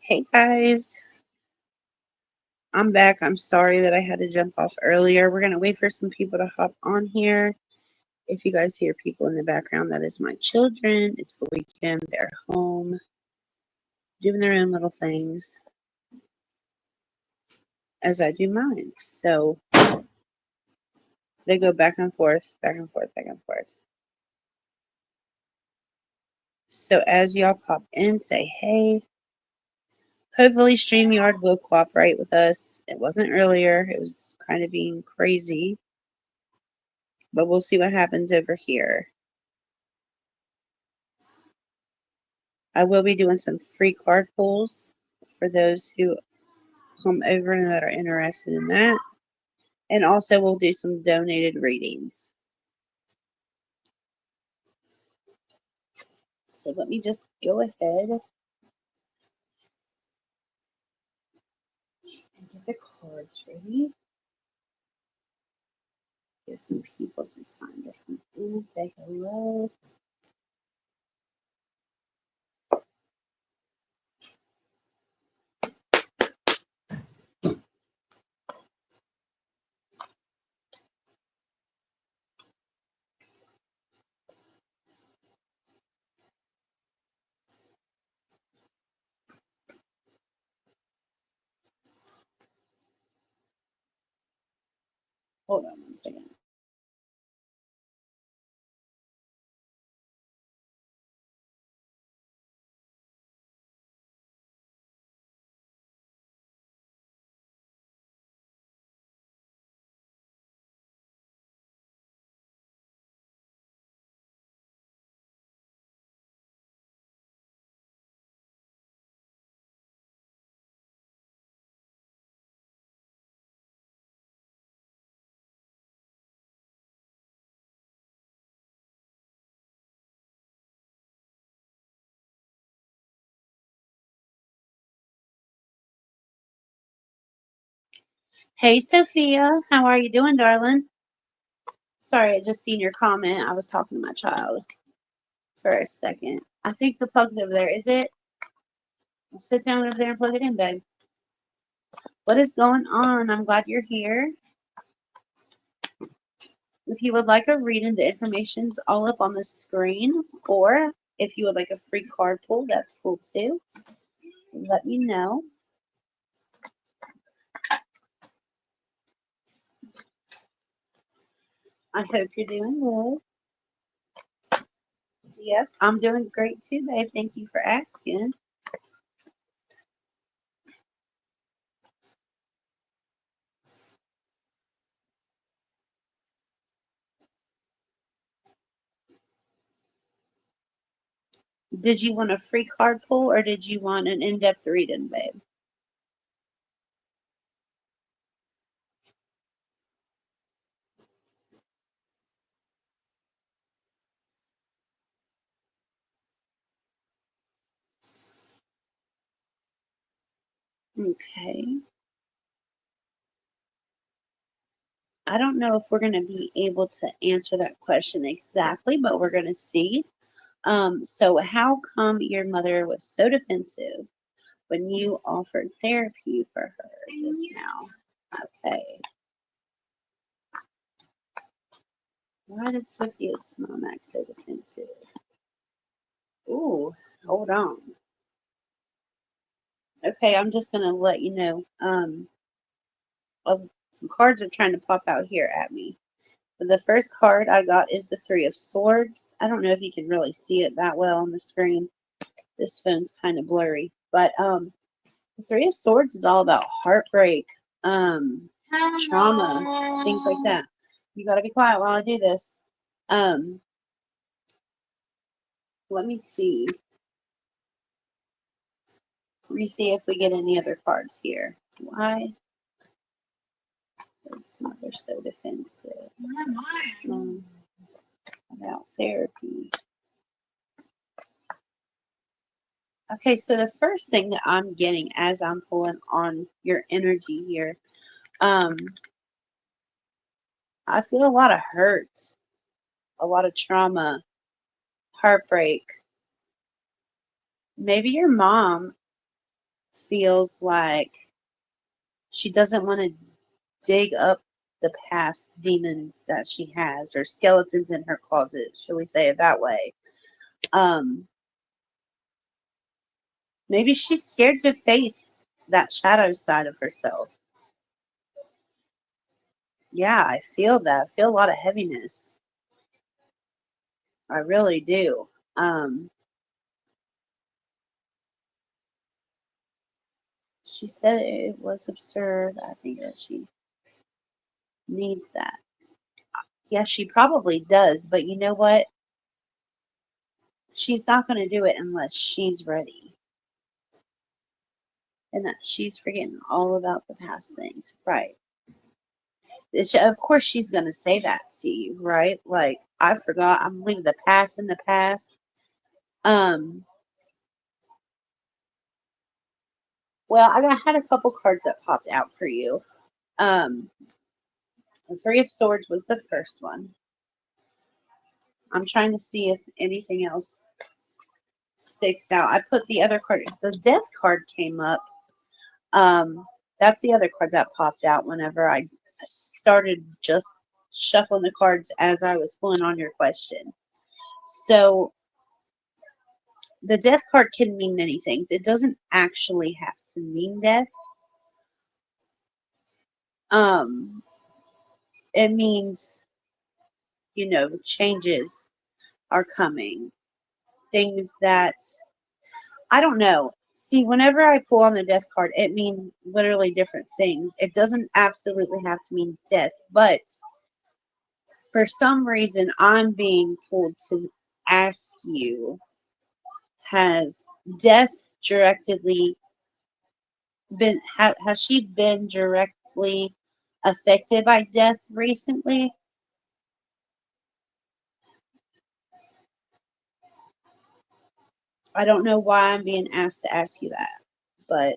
Hey guys, I'm back. I'm sorry that I had to jump off earlier. We're going to wait for some people to hop on here. If you guys hear people in the background, that is my children. It's the weekend. They're home doing their own little things as I do mine. So they go back and forth, back and forth, back and forth. So as y'all pop in, say hey. Hopefully StreamYard will cooperate with us. It wasn't earlier. It was kind of being crazy. But we'll see what happens over here. I will be doing some free card pulls for those who come over and that are interested in that. And also we'll do some donated readings. So let me just go ahead and get the cards ready. Give some people some time to come in and say hello. Hold on one second. Hey Sophia, how are you doing, darling? Sorry, I just seen your comment. I was talking to my child for a second. I think the plug's over there. Is it? Well, sit down over there and plug it in, babe. What is going on? I'm glad you're here. If you would like a reading, the information's all up on the screen. Or if you would like a free card pull, that's cool too. Let me know. I hope you're doing good. Yep, I'm doing great too, babe. Thank you for asking. Did you want a free card pull or did you want an in-depth reading, babe? Okay. I don't know if we're going to be able to answer that question exactly, but we're going to see. So how come your mother was so defensive when you offered therapy for her just now? Okay. Why did Sophia's mom act so defensive? Ooh, hold on. Okay, I'm just gonna let you know. Some cards are trying to pop out here at me. But the first card I got is the Three of Swords. I don't know if you can really see it that well on the screen. This phone's kind of blurry, but the Three of Swords is all about heartbreak, trauma, things like that. You got to be quiet while I do this. Let me see. Let me see if we get any other cards here. Why is mother so defensive? Mom about therapy. Okay, so the first thing that I'm getting as I'm pulling on your energy here, I feel a lot of hurt, a lot of trauma, heartbreak. Maybe your mom feels like she doesn't want to dig up the past demons that she has or skeletons in her closet, shall we say it that way. Um, Maybe she's scared to face that shadow side of herself. Yeah, I feel that. I feel a lot of heaviness. I really do. She said it was absurd. I think that she needs that. Yeah, she probably does, but you know what? She's not going to do it unless she's ready and that she's forgetting all about the past things. Right. Of course, she's going to say that to you, right? Like, I forgot. I'm leaving the past in the past. Um, well, had a couple cards that popped out for you. Um, the Three of Swords was the first one. I'm trying to see if anything else sticks out. I put the other card. The Death card came up. Um, that's the other card that popped out whenever I started just shuffling the cards as I was pulling on your question. So the Death card can mean many things. It doesn't actually have to mean death. Um, it means, changes are coming. Things that I don't know. See, whenever I pull on the death card, it means literally different things. It doesn't absolutely have to mean death, but for some reason, I'm being pulled to ask you, has death directly has she been directly affected by death recently? I don't know why I'm being asked to ask you that, but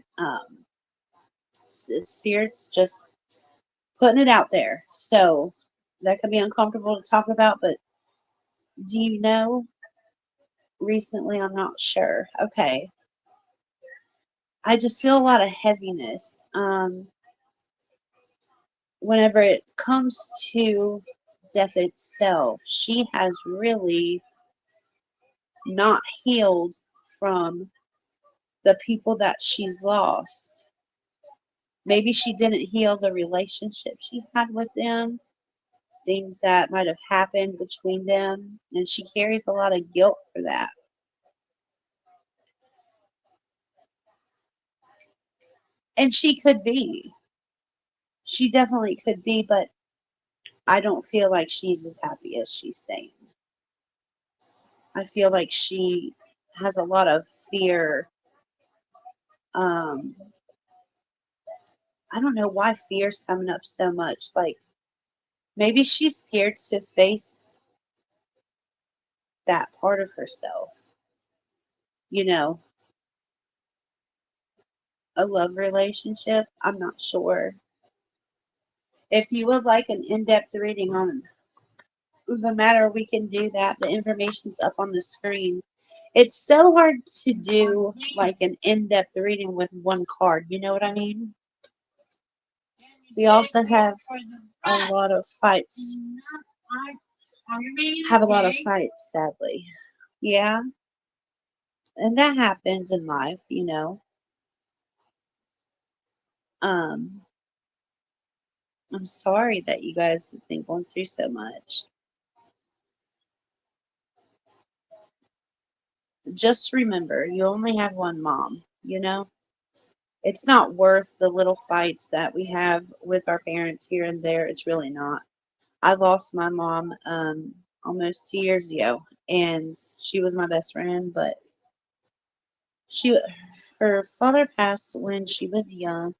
spirits just putting it out there. So that could be uncomfortable to talk about, but do you know recently? I'm not sure. Okay. I just feel a lot of heaviness. Whenever it comes to death itself, she has really not healed from the people that she's lost. Maybe she didn't heal the relationship she had with them, things that might have happened between them, and she carries a lot of guilt for that. And she could be. She definitely could be, but I don't feel like she's as happy as she's saying. I feel like she has a lot of fear. Um, I don't know why fear's coming up so much. Like maybe she's scared to face that part of herself. You know, a love relationship. I'm not sure. If you would like an in-depth reading on the matter, we can do that. The information's up on the screen. It's so hard to do like an in-depth reading with one card. You know what I mean? We also a lot of fights. Have a lot of fights, sadly. Yeah, and that happens in life. Um, I'm sorry that you guys have been going through so much. Just remember, you only have one mom. It's not worth the little fights that we have with our parents here and there. It's really not. I lost my mom almost 2 years ago, and she was my best friend, but she her father passed when she was young.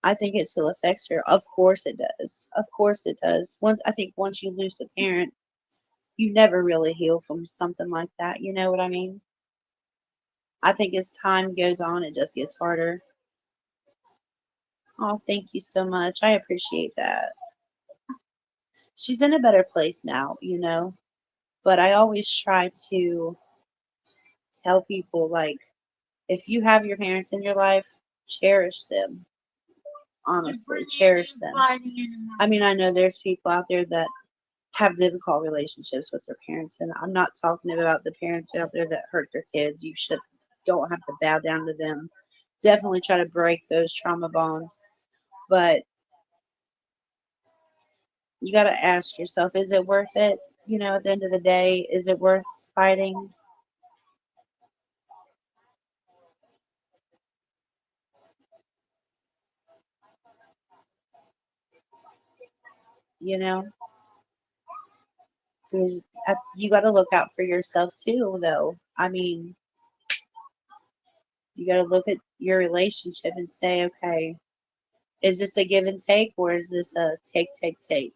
I think it still affects her. Of course it does. Of course it does. I think once you lose a parent, you never really heal from something like that. You know what I mean? I think as time goes on, it just gets harder. Oh, thank you so much. I appreciate that. She's in a better place now. But I always try to tell people, like, if you have your parents in your life, cherish them. Honestly, cherish them. I mean, I know there's people out there that have difficult relationships with their parents, and I'm not talking about the parents out there that hurt their kids. You should don't have to bow down to them. Definitely try to break those trauma bonds, but you got to ask yourself, is it worth it? You know, at the end of the day, is it worth fighting? You know, because you got to look out for yourself too, though. I mean, you got to look at your relationship and say, okay, is this a give and take, or is this a take, take, take?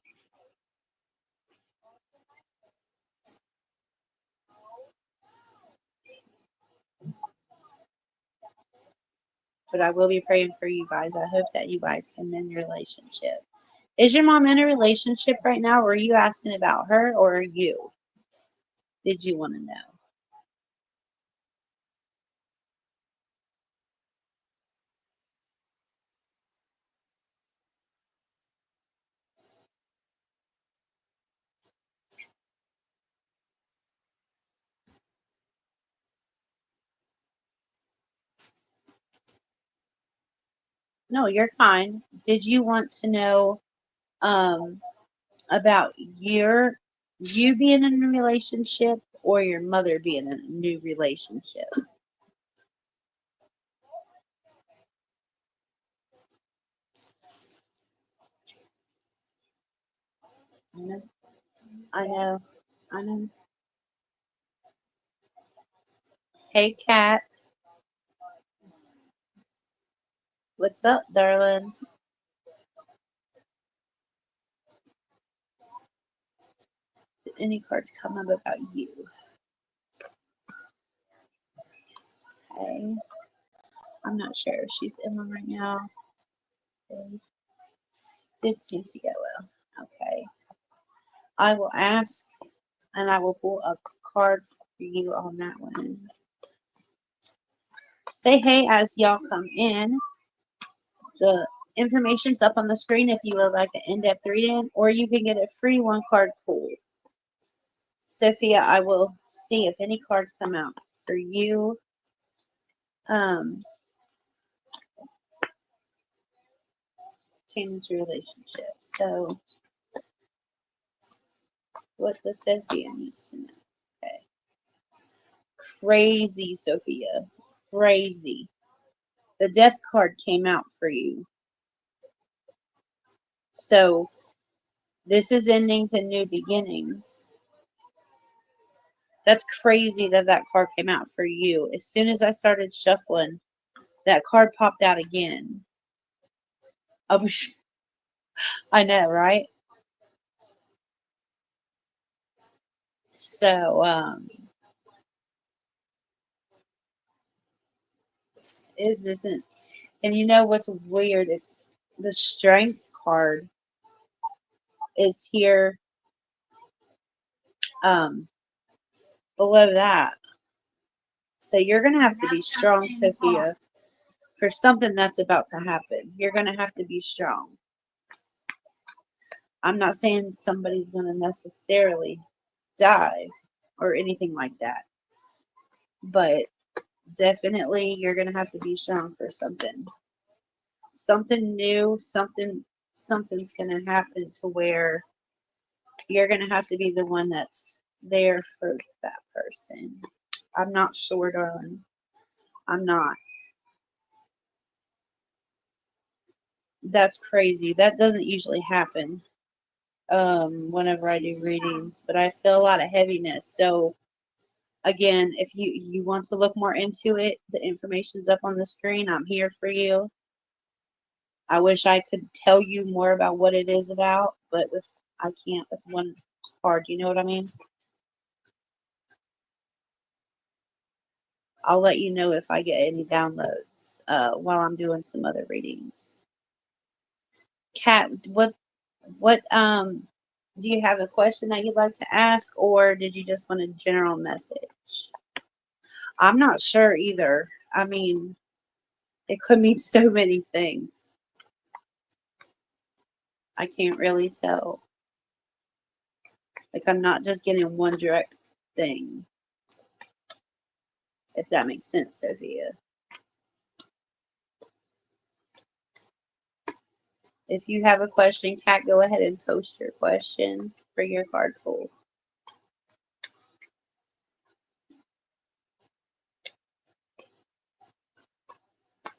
But I will be praying for you guys. I hope that you guys can mend your relationship. Is your mom in a relationship right now, or are you asking about her, or are you? Did you want to know? No, you're fine. Did you want to know um, about you being in a relationship or your mother being in a new relationship? I know, I know, I know. Hey, Kat, what's up, darling? Did any cards come up about you? Hey, I'm not sure if she's in one right now. They did seem to go well. Okay, I will ask and I will pull a card for you on that one. Say hey as y'all come in. The information's up on the screen if you would like an in-depth reading, or you can get a free one card pull. Sophia, I will see if any cards come out for you. Um, Change relationship. So, what does Sophia need to know? Okay. Crazy, Sophia. Crazy. The death card came out for you. So, this is endings and new beginnings. That's crazy that that card came out for you. As soon as I started shuffling, that card popped out again. I was, I know, right? So, is this an, and you know what's weird? It's the strength card is here, um, below that. So you're gonna have to be strong, Sophia, for something that's about to happen. You're gonna have to be strong. I'm not saying somebody's gonna necessarily die or anything like that, but definitely you're gonna have to be strong for something. Something new, something's gonna happen to where you're gonna have to be the one that's there for that person. I'm not sure, darling. I'm not. That's crazy. That doesn't usually happen whenever I do readings, but I feel a lot of heaviness. So again, if you want to look more into it, the information's up on the screen. I'm here for you. I wish I could tell you more about what it is about, but with I can't with one card. You know what I mean? I'll let you know if I get any downloads while I'm doing some other readings. Kat, what do you have a question that you'd like to ask, or did you just want a general message? I'm not sure either. I mean, It could mean so many things. I can't really tell. Like, I'm not just getting one direct thing, if that makes sense, Sophia. If you have a question, Kat, go ahead and post your question for your card pull.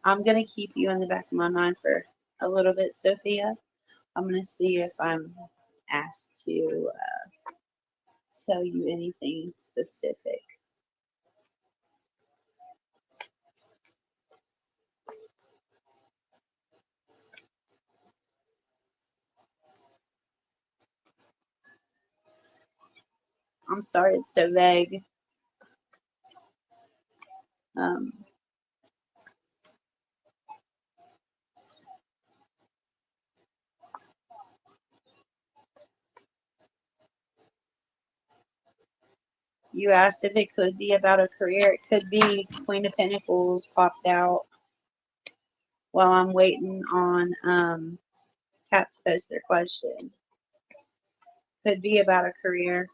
I'm going to keep you in the back of my mind for a little bit, Sophia. I'm going to see if I'm asked to tell you anything specific. I'm sorry it's so vague. You asked if it could be about a career. It could be. Queen of Pentacles popped out while I'm waiting on Kat to post their question. Could be about a career.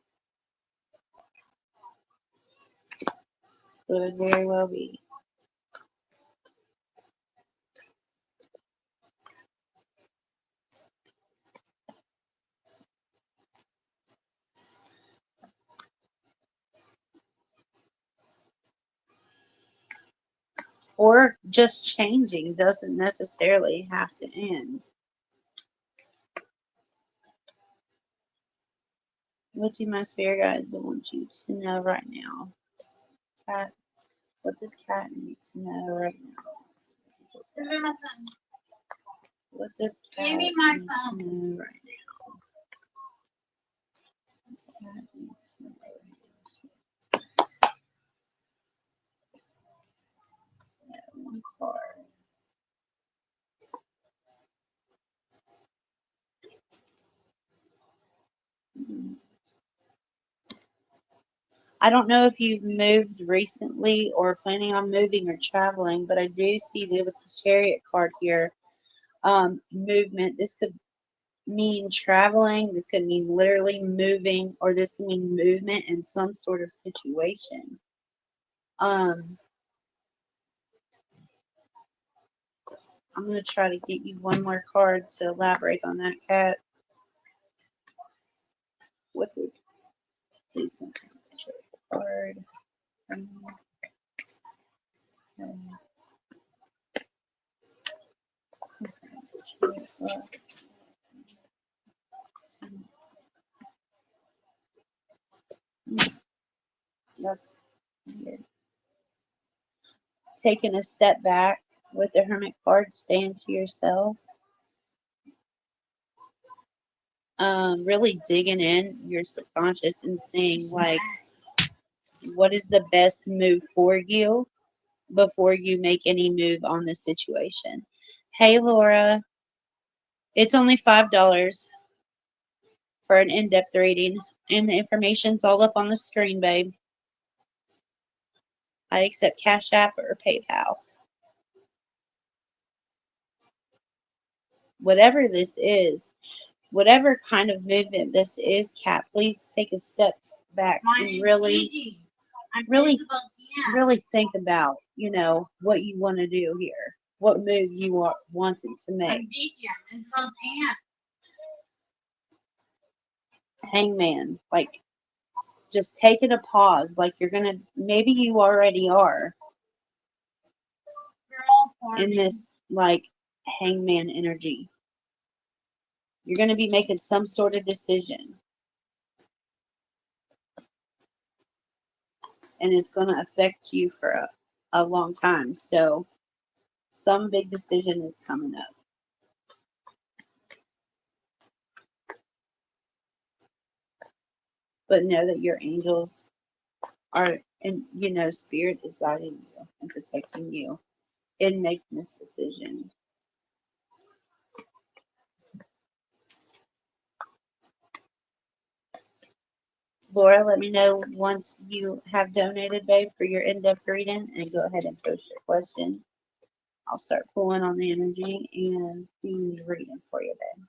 Could very well be. Or just changing doesn't necessarily have to end. What do my spirit guides want you to know right now? Kat, what does Kat need to know right now? What does Kat need to know right now? What does Kat need to know right now? One card. I don't know if you've moved recently or planning on moving or traveling, but I do see that with the Chariot card here, movement. This could mean traveling. This could mean literally moving, or this could mean movement in some sort of situation. I'm going to try to get you one more card to elaborate on that, Kat. What is, please confirm the card. That's weird. Taking a step back with the Hermit card, staying to yourself. Really digging in your subconscious and seeing, like, what is the best move for you before you make any move on this situation. Hey, Laura. It's only $5 for an in-depth reading, and the information's all up on the screen, babe. I accept Cash App or PayPal. Whatever this is, whatever kind of movement this is, Kat, please take a step back and really think about, what you want to do here, what move you are wanting to make. Hangman, like, just taking a pause, like maybe you already are in this, like, hangman energy. You're going to be making some sort of decision. And it's going to affect you for a long time. So some big decision is coming up. But know that your angels are, and spirit is guiding you and protecting you in making this decision. Laura, let me know once you have donated, babe, for your in-depth reading, and go ahead and post your question. I'll start pulling on the energy and do the reading for you then.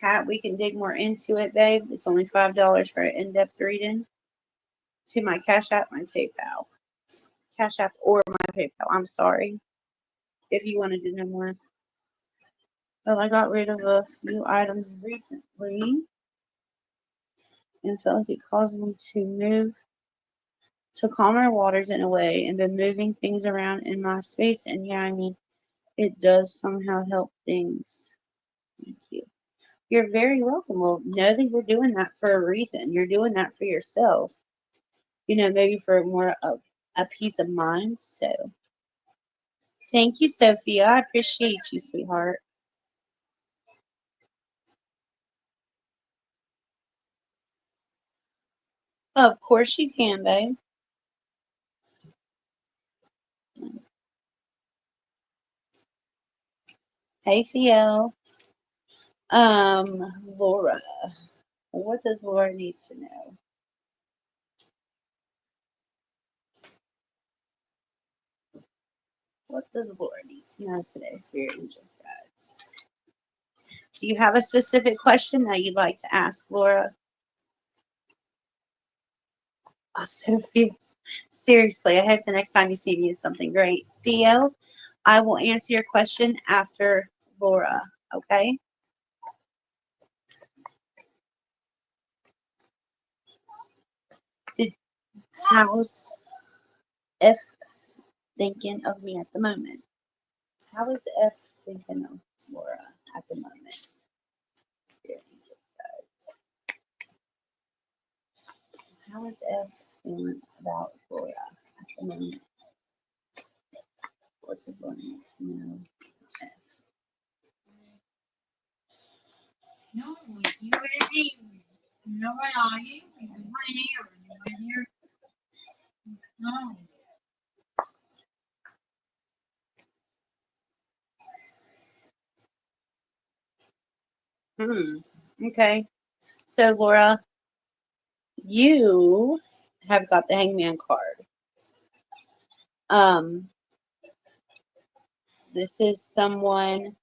Kat, we can dig more into it, babe. It's only $5 for an in-depth reading. To my Cash App, my PayPal. Cash App or my PayPal. I'm sorry. If you wanted to know more. Well, I got rid of a few items recently and felt like it caused me to move to calmer waters in a way and been moving things around in my space. And yeah, I mean, it does somehow help things. Thank you. You're very welcome. Well, know that you're doing that for a reason. You're doing that for yourself. You know, maybe for more of a peace of mind. So, thank you, Sophia. I appreciate you, sweetheart. Of course you can, babe. Hey, Theo. Laura. What does Laura need to know? What does Laura need to know today, Spirit Angels, guides? Do you have a specific question that you'd like to ask, Laura? Oh, Sophia. Seriously, I hope the next time you see me it's something great. Theo, I will answer your question after Laura, okay? How's F thinking of me at the moment? How is F thinking of Laura at the moment? How is F feeling about Laura at the moment? What does Laura need to know? F. No, you already no, where are you? You weren't here. You weren't here. No. Okay. So, Laura, you have got the Hangman card. Um, this is someone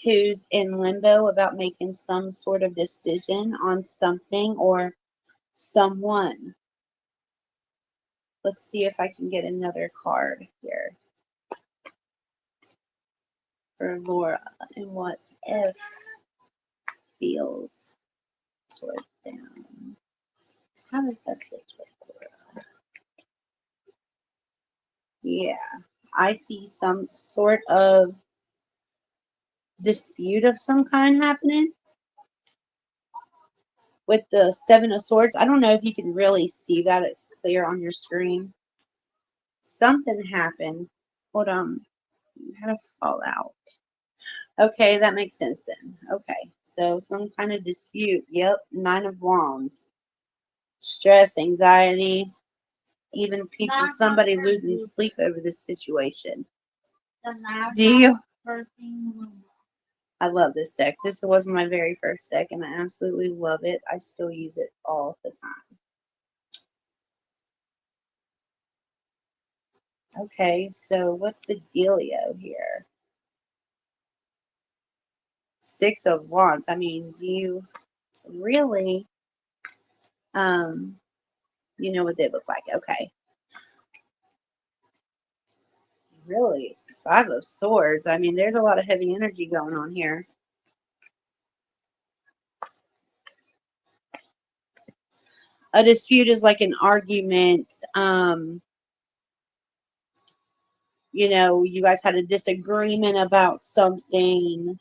who's in limbo about making some sort of decision on something or someone. Let's see if I can get another card here for Laura and what if feels toward them. How does that feel toward Laura? Yeah, I see some sort of dispute of some kind happening with the Seven of Swords. I don't know if you can really see that. It's clear on your screen. Something happened. Hold on. You had a fallout. Okay, that makes sense then. Okay, so some kind of dispute. Yep, Nine of Wands. Stress, anxiety, even people, somebody losing sleep over this situation. Do you? I love this deck. This was my very first deck, and I absolutely love it. I still use it all the time. Okay, so what's the dealio here? Six of Wands. I mean, you really, you know what they look like. Okay. Really, Five of Swords. I mean, there's a lot of heavy energy going on here. A dispute is like an argument. You know, you guys had a disagreement about something.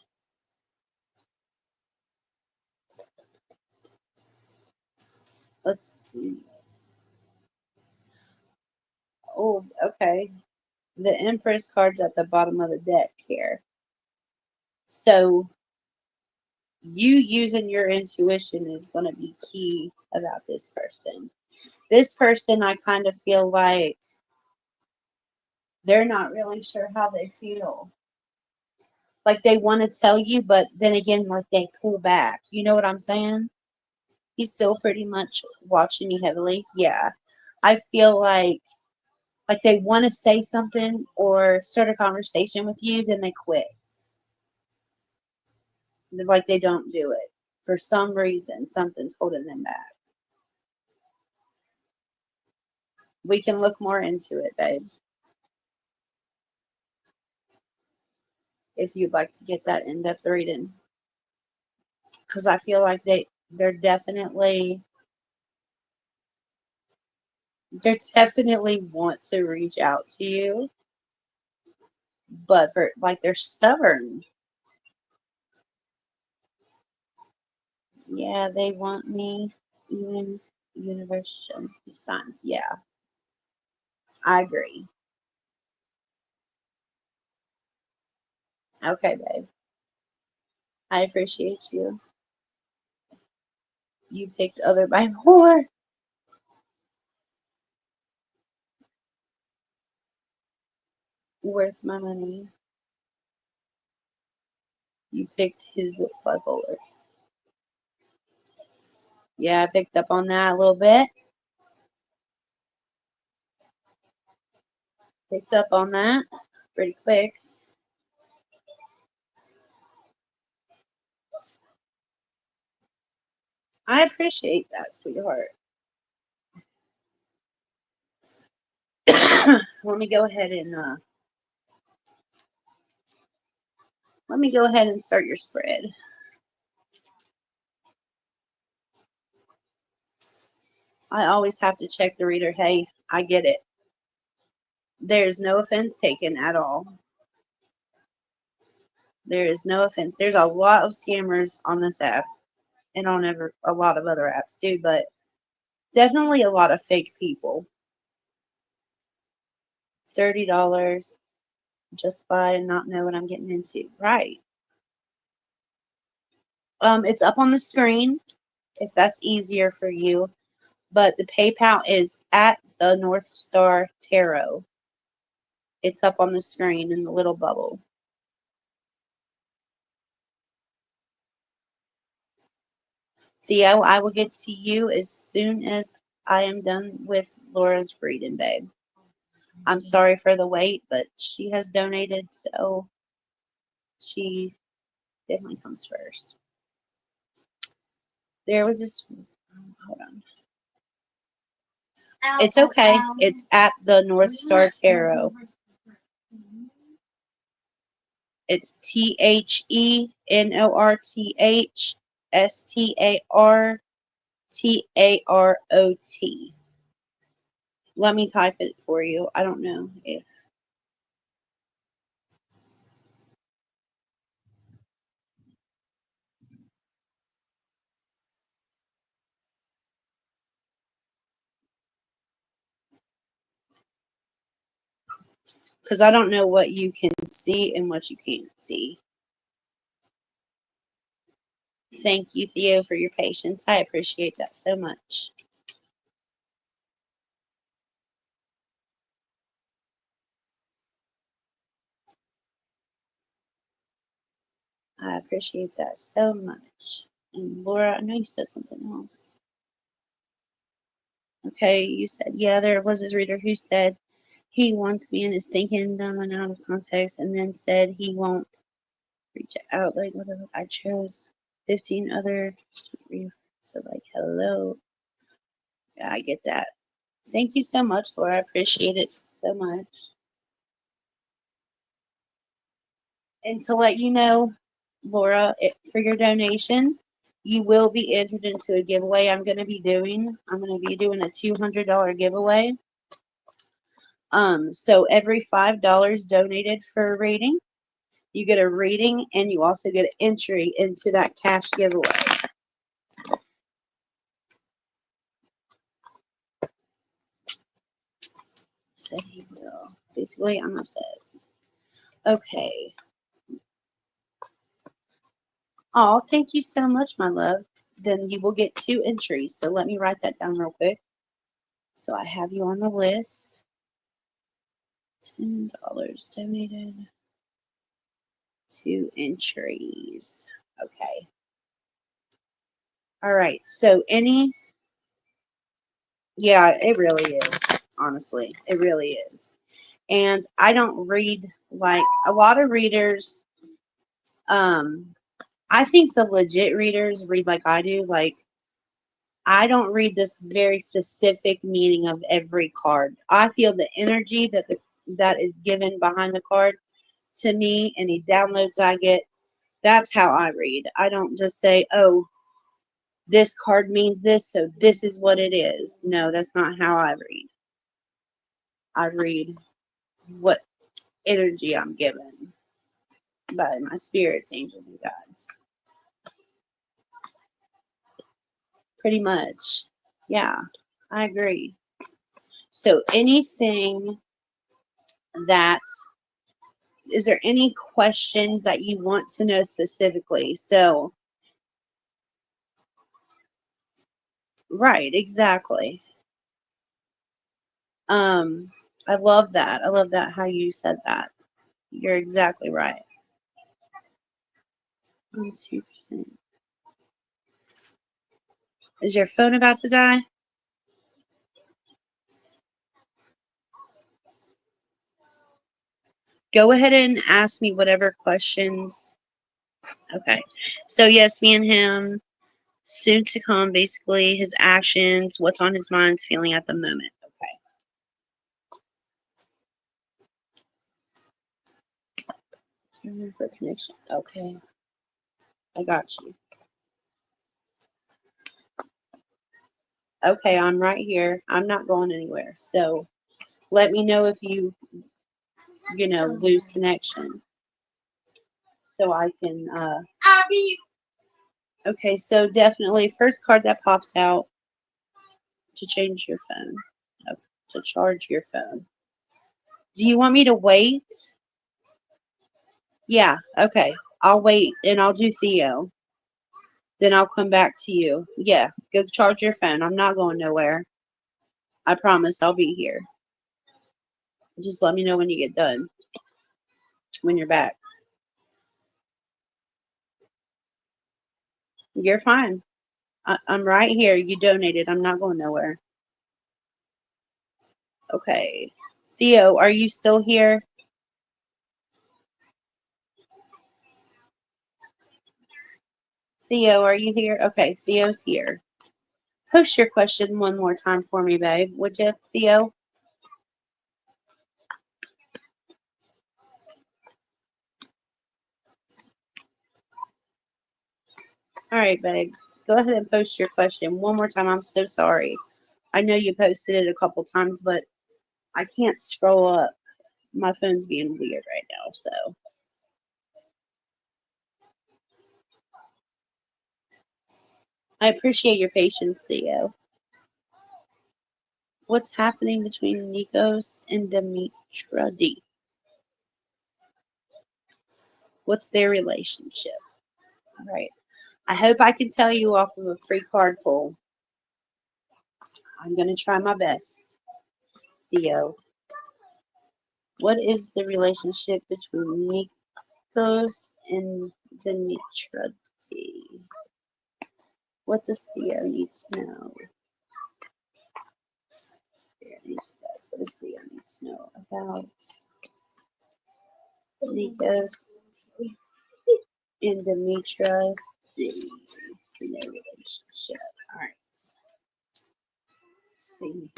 Let's see. Oh, okay. The Empress card's at the bottom of the deck here. So you using your intuition is going to be key about this person. This person, I kind of feel like they're not really sure how they feel. Like they want to tell you, but then again, like they pull back. You know what I'm saying? He's still pretty much watching me heavily. Yeah. I feel like they want to say something or start a conversation with you, then they quit. Like they don't do it. For some reason, something's holding them back. We can look more into it, babe, if you'd like to get that in-depth reading. Because I feel like they definitely want to reach out to you, but for like they're stubborn. Yeah, they want me, even universe showing me signs. Yeah, I agree. Okay, babe. I appreciate you. You picked other by more. Worth my money. You picked his bipolar. Yeah, I picked up on that a little bit. Picked up on that pretty quick. I appreciate that, sweetheart. Let me go ahead and start your spread. I always have to check the reader. Hey, I get it. There's no offense taken at all. There is no offense. There's a lot of scammers on this app and on a lot of other apps too, but definitely a lot of fake people. $30 just by not know what I'm getting into. Right. It's up on the screen if that's easier for you, but the PayPal is at the North Star Tarot. It's up on the screen in the little bubble. Theo, I will get to you as soon as I am done with Laura's reading, babe. I'm sorry for the wait, but she has donated, so she definitely comes first. There was this. Hold on. It's okay. It's at the North Star Tarot. It's TheNorthStarTarot. Let me type it for you. I don't know if. Because I don't know what you can see and what you can't see. Thank you, Theo, for your patience. I appreciate that so much. I appreciate that so much. And Laura, I know you said something else. Okay, you said, yeah, there was this reader who said he wants me and is thinking them and out of context, and then said he won't reach out. Like, what the fuck? I chose 15 other. So, like, hello. Yeah, I get that. Thank you so much, Laura. I appreciate it so much. And to let you know, Laura, for your donation, you will be entered into a giveaway I'm going to be doing. I'm going to be doing a $200 giveaway. So every $5 donated for a reading, you get a reading and you also get an entry into that cash giveaway. Said he will. Basically, I'm obsessed. Okay. Oh, thank you so much, my love. Then you will get 2 entries. So let me write that down real quick. So I have you on the list. $10 donated to entries. Okay. All right. So yeah, it really is. Honestly, it really is. And I don't read like a lot of readers. I think the legit readers read like I do. Like I don't read this very specific meaning of every card. I feel the energy that is given behind the card to me, any downloads I get. That's how I read. I don't just say, "Oh, this card means this, so this is what it is." No, that's not how I read. I read what energy I'm given by my spirits, angels, and guides. Pretty much. Yeah, I agree. So, anything that is there any questions that you want to know specifically? So, right, exactly. Um, I love that. I love that how you said that. You're exactly right. 2%. Is your phone about to die? Go ahead and ask me whatever questions. Okay. So yes, me and him, soon to come, basically his actions, what's on his mind, feeling at the moment. Okay. For connection. Okay. I got you. Okay, I'm right here. I'm not going anywhere. So let me know if you lose connection. So I can okay, so definitely first card that pops out to change your phone. Okay, to charge your phone. Do you want me to wait? Yeah, okay. I'll wait and I'll do Theo. Then I'll come back to you. Yeah, go charge your phone. I'm not going nowhere. I promise I'll be here. Just let me know when you get done, when you're back. You're fine. I'm right here. You donated. I'm not going nowhere. Okay. Theo, are you still here? Theo, are you here? Okay, Theo's here. Post your question one more time for me, babe. Would you, Theo? All right, babe. Go ahead and post your question one more time. I'm so sorry. I know you posted it a couple times, but I can't scroll up. My phone's being weird right now, so. I appreciate your patience, Theo. What's happening between Nikos and Dimitra D? What's their relationship? All right. I hope I can tell you off of a free card pull. I'm going to try my best. Theo, what is the relationship between Nikos and Dimitra D? What does Theo need to know? What does Theo need to know about Nikos and Dimitra D? In their relationship. All right. Let's see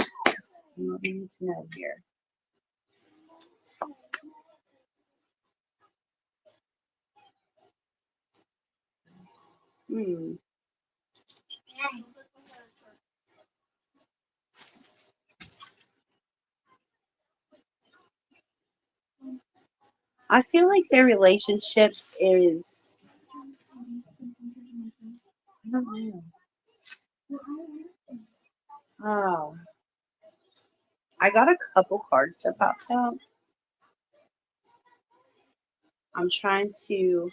what we need to know here. Hmm. I feel like their relationship is. I don't know. Oh, I got a couple cards that popped out. I'm trying to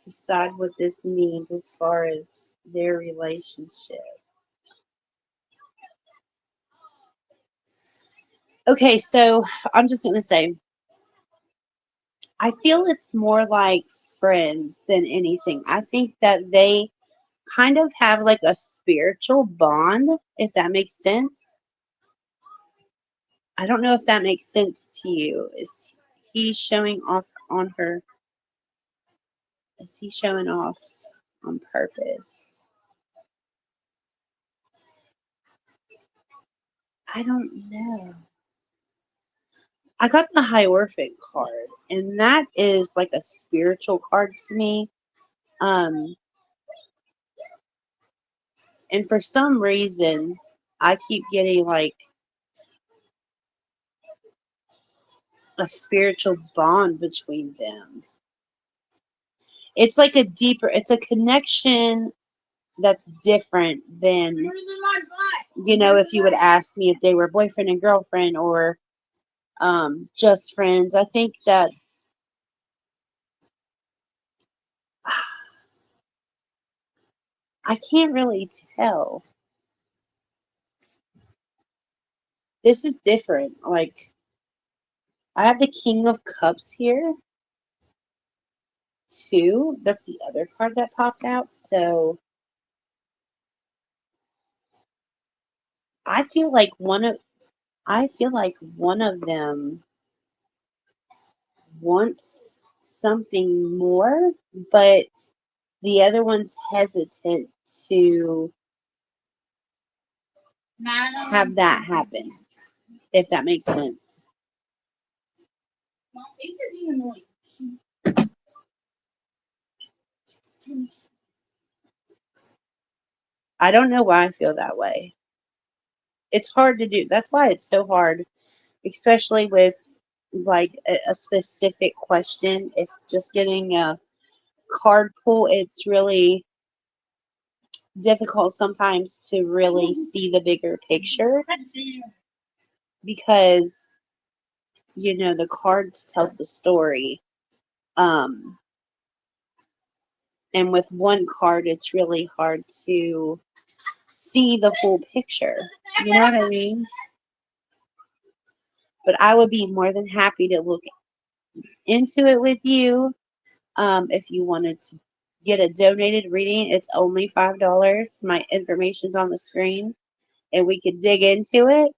decide what this means as far as their relationship. Okay, so I'm just going to say, I feel it's more like friends than anything. I think that they kind of have like a spiritual bond, if that makes sense. I don't know if that makes sense to you. Is he showing off on her? Is he showing off on purpose? I don't know. I got the Hierophant card, and that is like a spiritual card to me. Um, and for some reason, I keep getting like a spiritual bond between them. It's like a deeper, it's a connection that's different than, if you would ask me if they were boyfriend and girlfriend or just friends. I think that I can't really tell. This is different. Like, I have the King of Cups here, too. That's the other card that popped out. So I feel like one of them wants something more, but the other one's hesitant to have that happen, if that makes sense. I don't know why I feel that way. It's hard to do. That's why it's so hard, especially with like a specific question. If just getting a card pull, it's really difficult sometimes to really see the bigger picture because the cards tell the story. Um, and with one card, it's really hard to see the full picture. You know what I mean? But I would be more than happy to look into it with you. If you wanted to get a donated reading, it's only $5. My information's on the screen, and we could dig into it.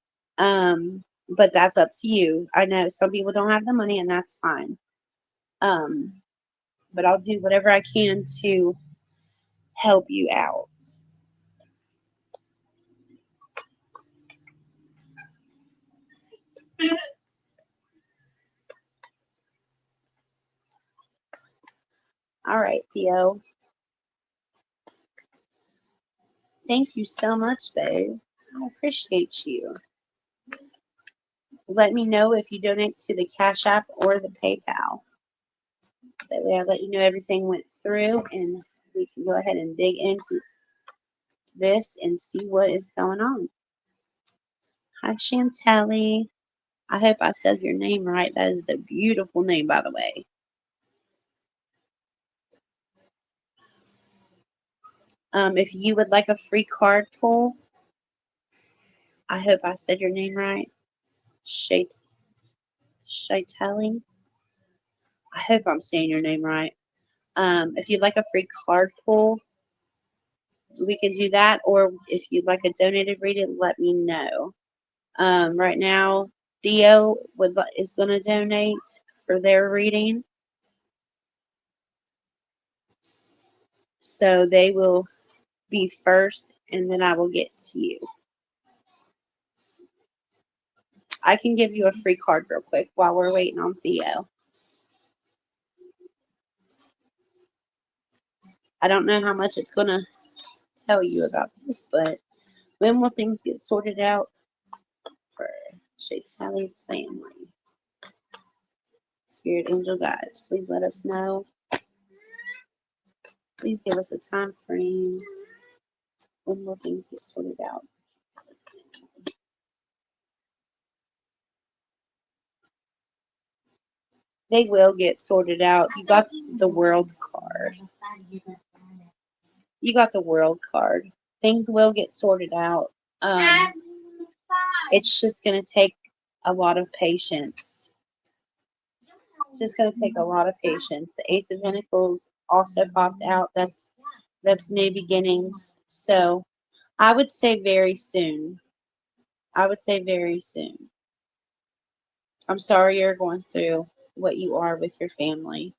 But that's up to you. I know some people don't have the money, and that's fine. Um, but I'll do whatever I can to help you out. All right, Theo. Thank you so much, babe. I appreciate you. Let me know if you donate to the Cash App or the PayPal. That way I let you know everything went through and we can go ahead and dig into this and see what is going on. Hi, Chantelli. I hope I said your name right. That is a beautiful name, by the way. If you would like a free card pull, I hope I said your name right. Shaitali. I hope I'm saying your name right. If you'd like a free card pull, we can do that. Or if you'd like a donated reading, let me know. Right now, Theo is going to donate for their reading. So they will be first, and then I will get to you. I can give you a free card real quick while we're waiting on Theo. I don't know how much it's going to tell you about this, but when will things get sorted out for Shaytali's family? Spirit angel guides, please let us know. Please give us a time frame. When will things get sorted out? They will get sorted out. You got the world card. You got the world card. Things will get sorted out. It's just going to take a lot of patience. Just going to take a lot of patience. The Ace of Pentacles also popped out. That's new beginnings. So I would say very soon. I would say very soon. I'm sorry you're going through what you are with your family.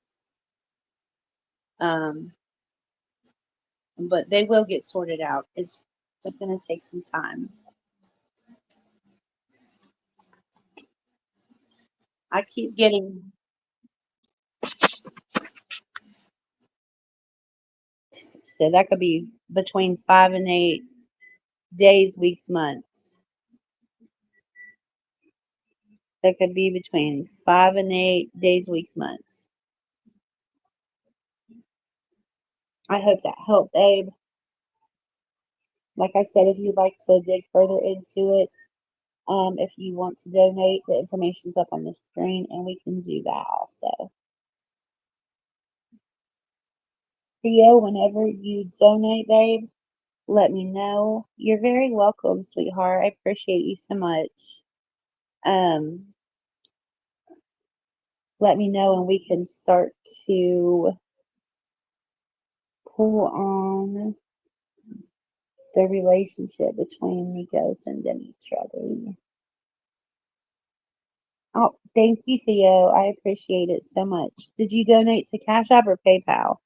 Um, but they will get sorted out. It's just going to take some time. I keep getting, so that could be between 5 and 8 days, weeks, months. That could be between 5 and 8 days, weeks, months. I hope that helped, Abe. Like I said, if you'd like to dig further into it, if you want to donate, the information's up on the screen and we can do that also. Theo, whenever you donate, babe, let me know. You're very welcome, sweetheart. I appreciate you so much. Let me know and we can start to pull on the relationship between Nikos and Dimitra. Oh, thank you, Theo. I appreciate it so much. Did you donate to Cash App or PayPal?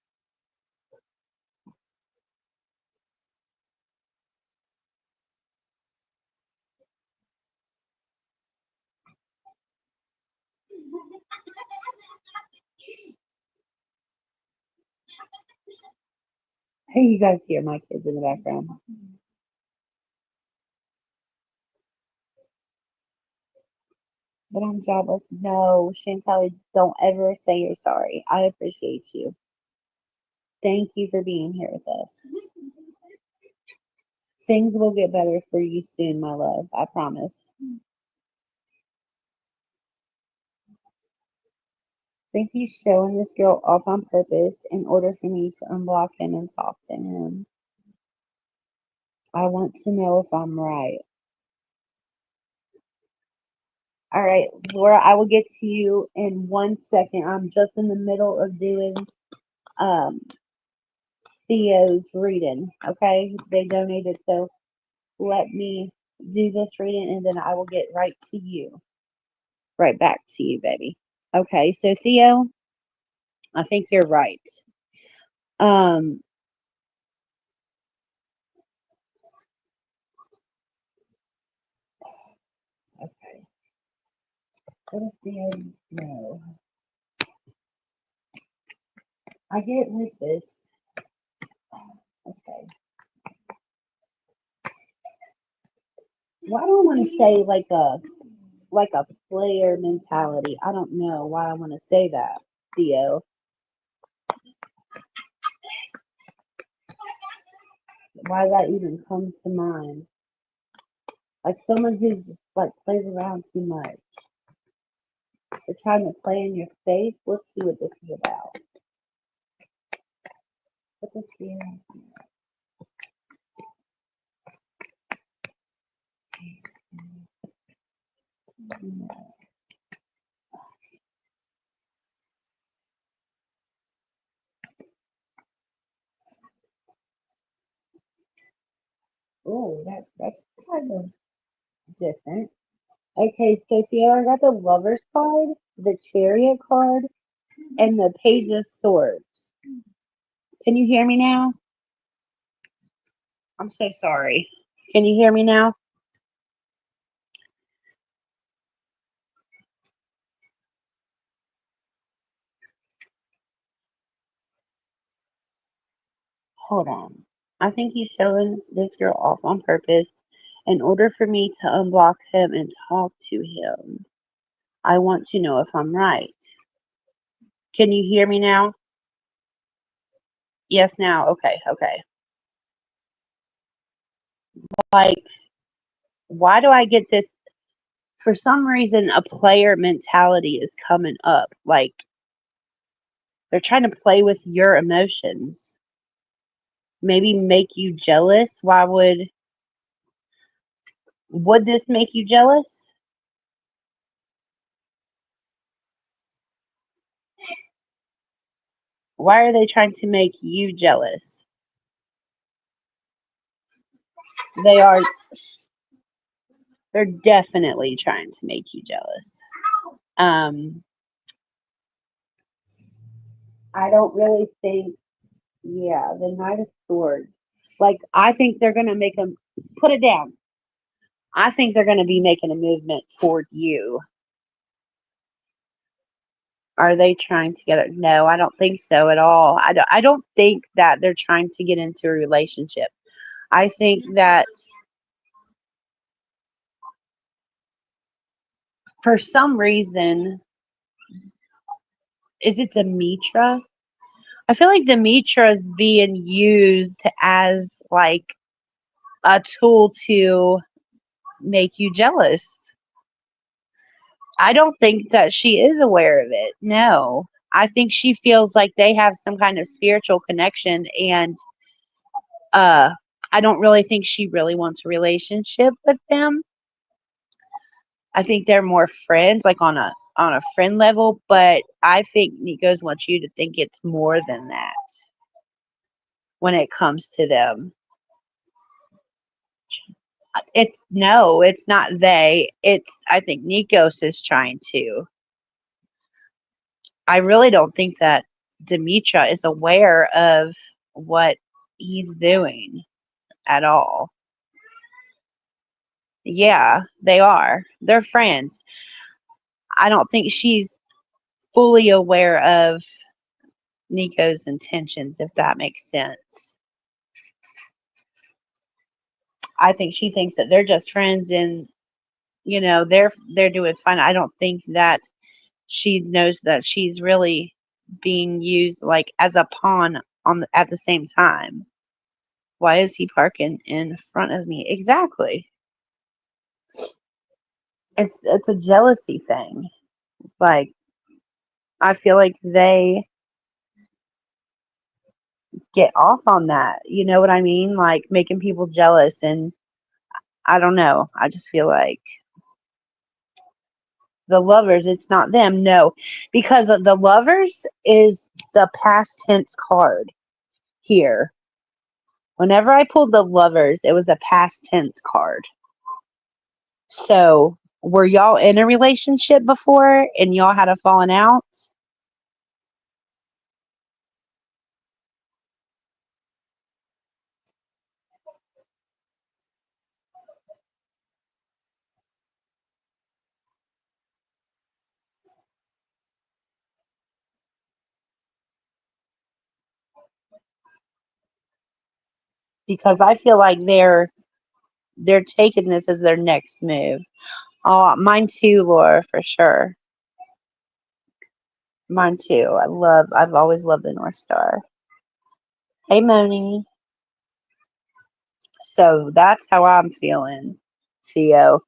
Hey, you guys hear my kids in the background. But I'm jobless. No, Chantel, don't ever say you're sorry. I appreciate you. Thank you for being here with us. Things will get better for you soon, my love. I promise. Think he's showing this girl off on purpose in order for me to unblock him and talk to him. I want to know if I'm right. All right, Laura, I will get to you in 1 second. I'm just in the middle of doing um, Theo's reading. Okay, they donated, so let me do this reading and then I will get right to you. Right back to you, baby. Okay, so Theo, I think you're right. Um, okay. What does Theo know? I get with this. Okay. Why do I want to say like a player mentality? I don't know why I want to say that, Theo. Why that even comes to mind. Like someone who's like plays around too much. They're trying to play in your face. Let's see what this is about. What this is. Oh, that's kind of different. Okay, so Theo, I got the Lovers card, the Chariot card, and the Page of Swords. Can you hear me now? I'm so sorry. Can you hear me now? Hold on. I think he's showing this girl off on purpose in order for me to unblock him and talk to him. I want to know if I'm right. Can you hear me now? Yes, now. Okay, okay. Like, why do I get this? For some reason, a player mentality is coming up. Like, they're trying to play with your emotions. Maybe make you jealous. Why would this make you jealous? Why are they trying to make you jealous? They are, they're definitely trying to make you jealous. Um, I don't really think, yeah, the Knight of Swords. Like, I think they're going to make them, put it down. I think they're going to be making a movement toward you. Are they trying to get it? No, I don't think so at all. I don't think that they're trying to get into a relationship. I think that for some reason, is it Demetra? I feel like Demetra is being used as like a tool to make you jealous. I don't think that she is aware of it. No. I think she feels like they have some kind of spiritual connection, and uh I don't really think she really wants a relationship with them. I think they're more friends, like on a friend level, but I think Nikos wants you to think it's more than that when it comes to them. It's no, it's not they. It's I think Nikos is trying to. I really don't think that Demetra is aware of what he's doing at all. Yeah, they are. They're friends. I don't think she's fully aware of Nico's intentions, if that makes sense. I think she thinks that they're just friends and they're doing fine. I don't think that she knows that she's really being used like as a pawn at the same time. Why is he parking in front of me? Exactly. It's a jealousy thing. Like I feel like they get off on that. You know what I mean? Like making people jealous, and I don't know. I just feel like the lovers, it's not them. No, because the lovers is the past tense card here. Whenever I pulled the lovers, it was a past tense card. So, were y'all in a relationship before and y'all had a falling out? Because I feel like they're taking this as their next move. Oh, mine too, Laura, for sure. Mine too. I've always loved the North Star. Hey, Moni. So that's how I'm feeling, Theo.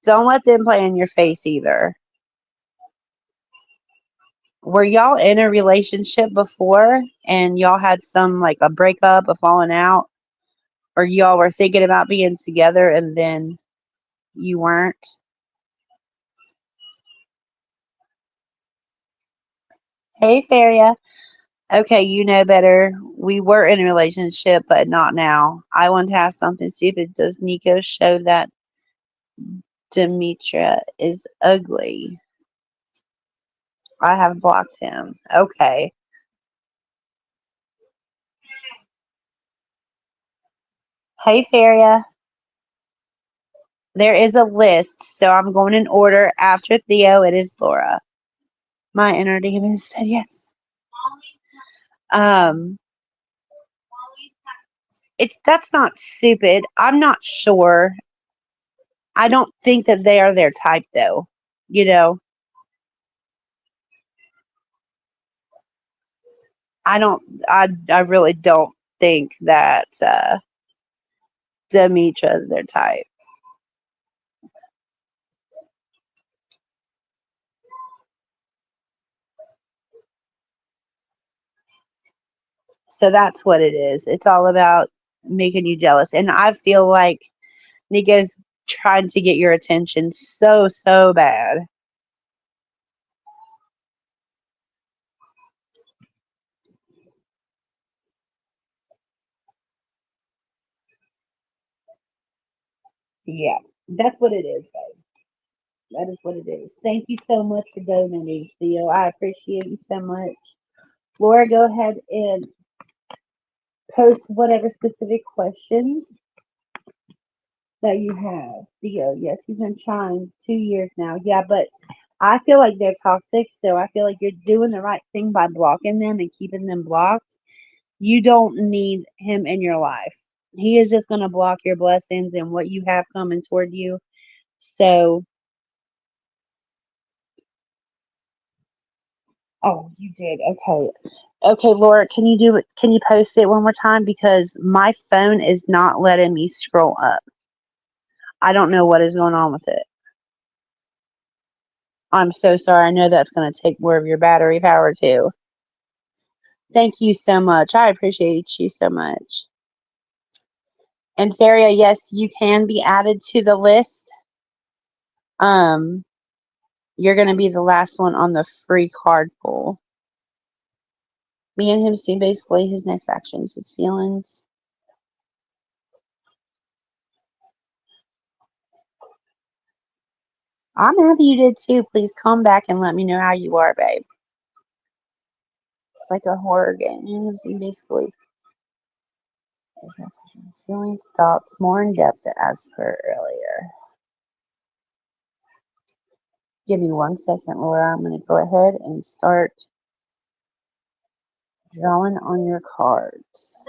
Don't let them play in your face either. Were y'all in a relationship before and y'all had some like a breakup, a falling out, or y'all were thinking about being together and then you weren't? Hey, Feria. Okay, you know better. We were in a relationship, but not now. I want to ask something stupid. Does Nico show that Demetra is ugly? I have blocked him. Okay. Hey, Feria. There is a list, so I'm going in order. After Theo, it is Laura. My inner demon said yes. Um, it's that's not stupid. I'm not sure. I don't think that they are their type, though. You know, I don't. I really don't think that Demetra is their type. So that's what it is. It's all about making you jealous, and I feel like Nico's trying to get your attention so bad. Yeah, that's what it is, babe. That is what it is. Thank you so much for donating, Theo. I appreciate you so much. Laura, go ahead and post whatever specific questions that you have. Theo, yes, he's been trying 2 years now. Yeah, but I feel like they're toxic, so I feel like you're doing the right thing by blocking them and keeping them blocked. You don't need him in your life. He is just going to block your blessings and what you have coming toward you. So, oh, you did. Okay. Okay, Laura, can you do it? Can you post it one more time? Because my phone is not letting me scroll up. I don't know what is going on with it. I'm so sorry. I know that's going to take more of your battery power too. Thank you so much. I appreciate you so much. And Faria, yes, you can be added to the list. Um, you're going to be the last one on the free card pool. Me and him soon, basically, his next actions, his feelings. I'm happy you did too. Please come back and let me know how you are, babe. It's like a horror game. Me and him soon, basically. His feelings, thoughts, more in depth as per earlier. Give me 1 second, Laura. I'm going to go ahead and start drawing on your cards.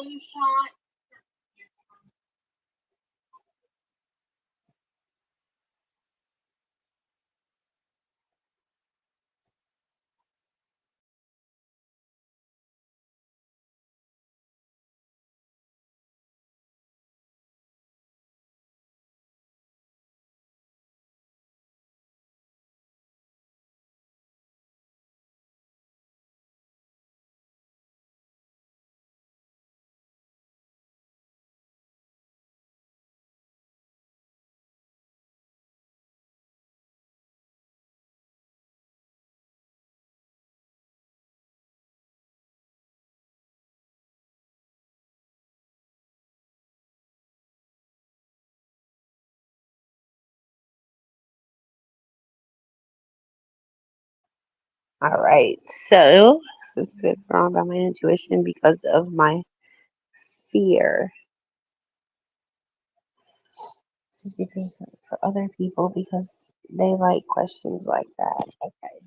All right, so it's been wrong by my intuition because of my fear. 50% for other people because they like questions like that. Okay.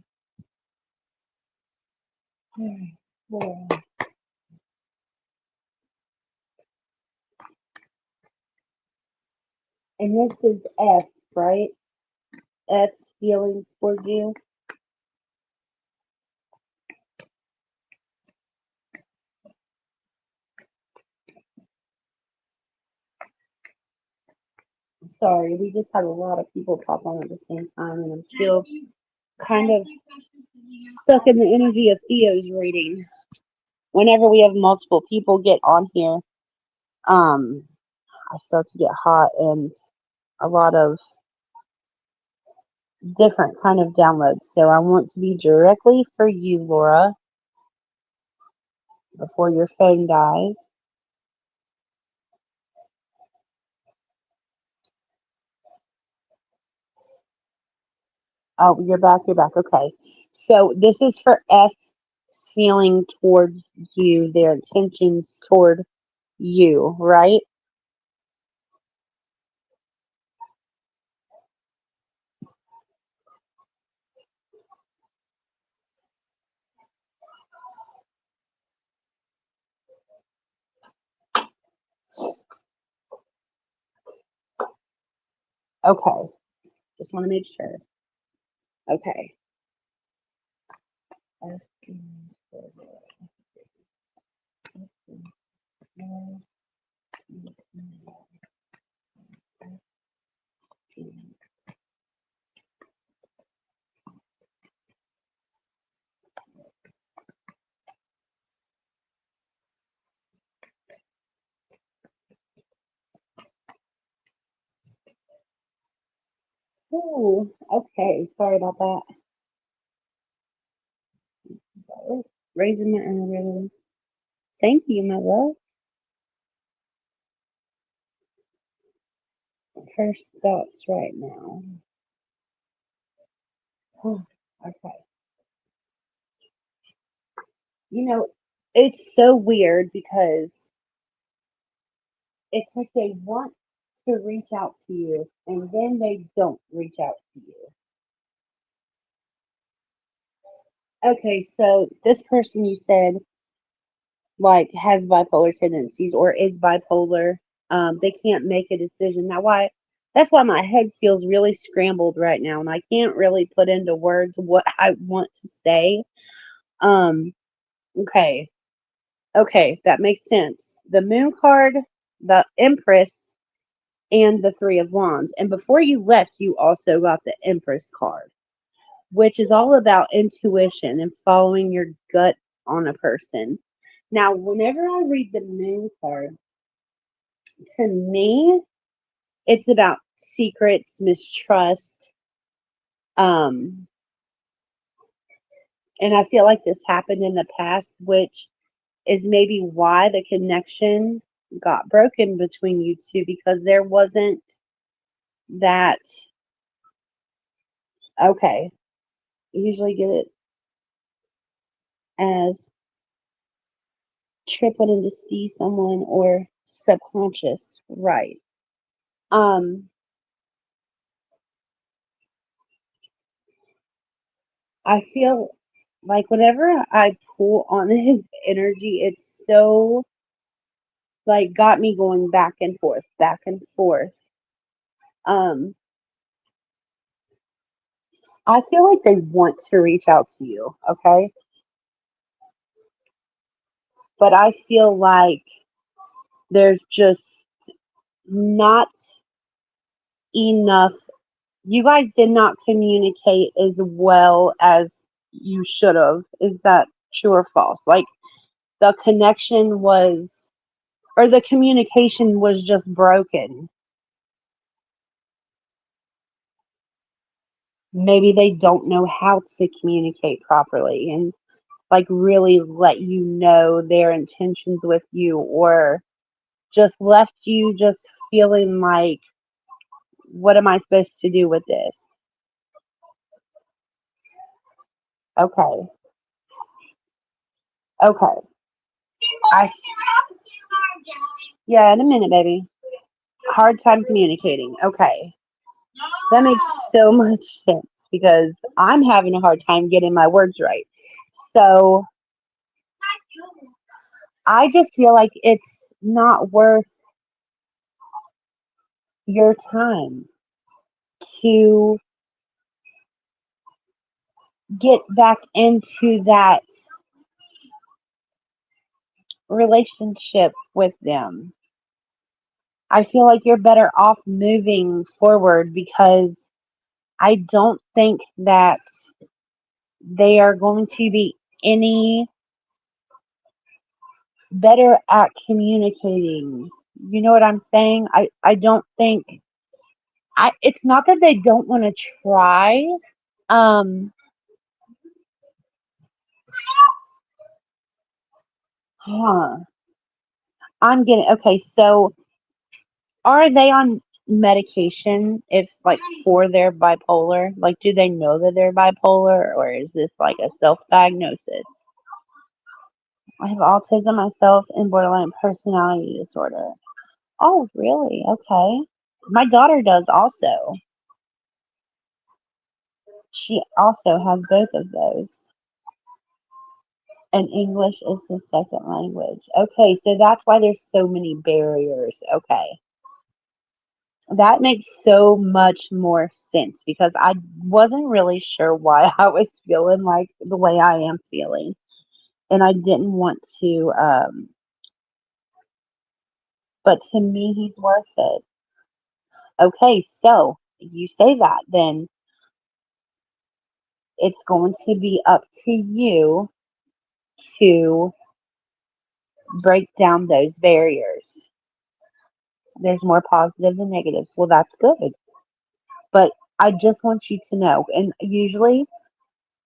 Yeah. And this is F, right? F's feelings for you. Sorry, we just had a lot of people pop on at the same time, and I'm still kind of stuck in the energy of Theo's reading. Whenever we have multiple people get on here, um, I start to get hot and a lot of different kind of downloads. So I want to be directly for you, Laura, before your phone dies. Oh, you're back. You're back. Okay. So this is for F's feeling towards you, their intentions toward you, right? Okay. Just want to make sure. Okay. Ooh, okay. Sorry about that. Raising my algorithm. Thank you, my love. First thoughts right now. Okay. You know, it's so weird because it's like they want to reach out to you and then they don't reach out to you. Okay, so this person you said like has bipolar tendencies or is bipolar, they can't make a decision. Now why that's why my head feels really scrambled right now and I can't really put into words what I want to say. Um, okay. Okay, that makes sense. The moon card, the Empress, and the Three of Wands. And before you left, you also got the Empress card, which is all about intuition and following your gut on a person. Now, whenever I read the moon card, to me, it's about secrets, mistrust, um, and I feel like this happened in the past, which is maybe why the connection got broken between you two because there wasn't that. Okay, you usually get it as trip wanting to see someone or subconscious, right? Um, I feel like whenever I pull on his energy, it's so like got me going back and forth, back and forth. Um, I feel like they want to reach out to you, okay? But I feel like there's just not enough. You guys did not communicate as well as you should have. Is that true or false? Like the connection was, or the communication was just broken. Maybe they don't know how to communicate properly and like really let you know their intentions with you, or just left you just feeling like, what am I supposed to do with this? Okay. Okay. I Yeah, in a minute, baby. Hard time communicating. Okay. That makes so much sense because I'm having a hard time getting my words right. So I just feel like it's not worth your time to get back into that relationship with them. I feel like you're better off moving forward because I don't think that they are going to be any better at communicating. You know what I'm saying? I don't think it's not that they don't want to try. Um huh. I'm getting okay, so are they on medication if like for their bipolar? Like do they know that they're bipolar or is this like a self diagnosis? I have autism myself and borderline personality disorder. Oh, really? Okay. My daughter does also. She also has both of those. And English is the second language. Okay, so that's why there's so many barriers. Okay. That makes so much more sense because I wasn't really sure why I was feeling like the way I am feeling. And I didn't want to, but to me, he's worth it. Okay, so you say that, then it's going to be up to you to break down those barriers. There's more positive than negatives. Well, that's good. But I just want you to know, and usually,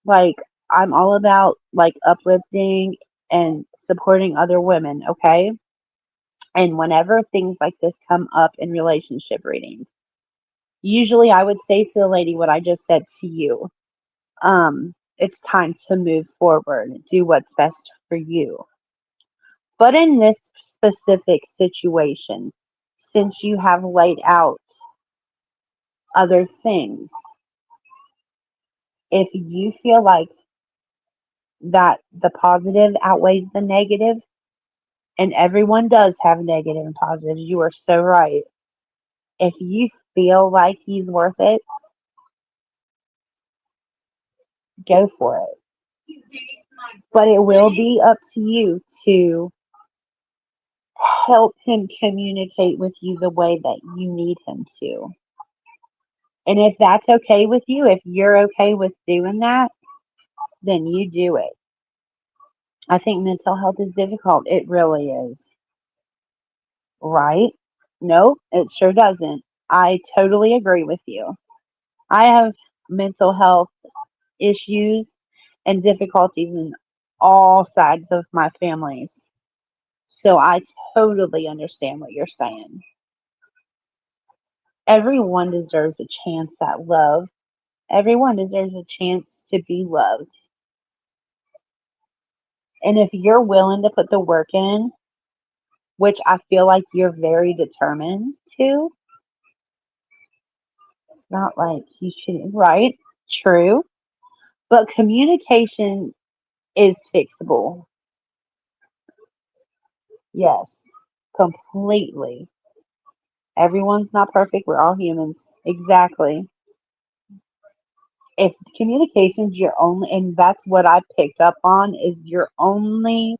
like, I'm all about like uplifting and supporting other women, okay? And whenever things like this come up in relationship readings, Usually I would say to the lady what I just said to you. It's time to move forward, do what's best for you. But in this specific situation, since you have laid out other things, if you feel like that the positive outweighs the negative, and everyone does have negative and positives, you are so right. If you feel like he's worth it, go for it. But it will be up to you to help him communicate with you the way that you need him to. And if that's okay with you, if you're okay with doing that, then you do it. I think mental health is difficult. It really is. Right? No, it sure doesn't. I totally agree with you. I have mental health issues and difficulties in all sides of my families. So I totally understand what you're saying. Everyone deserves a chance at love. Everyone deserves a chance to be loved. And if you're willing to put the work in, which I feel like you're very determined to, it's not like you shouldn't, right? True. But communication is fixable. Yes, completely. Everyone's not perfect. We're all humans. Exactly. If communication's your only, and that's what I picked up on, is your only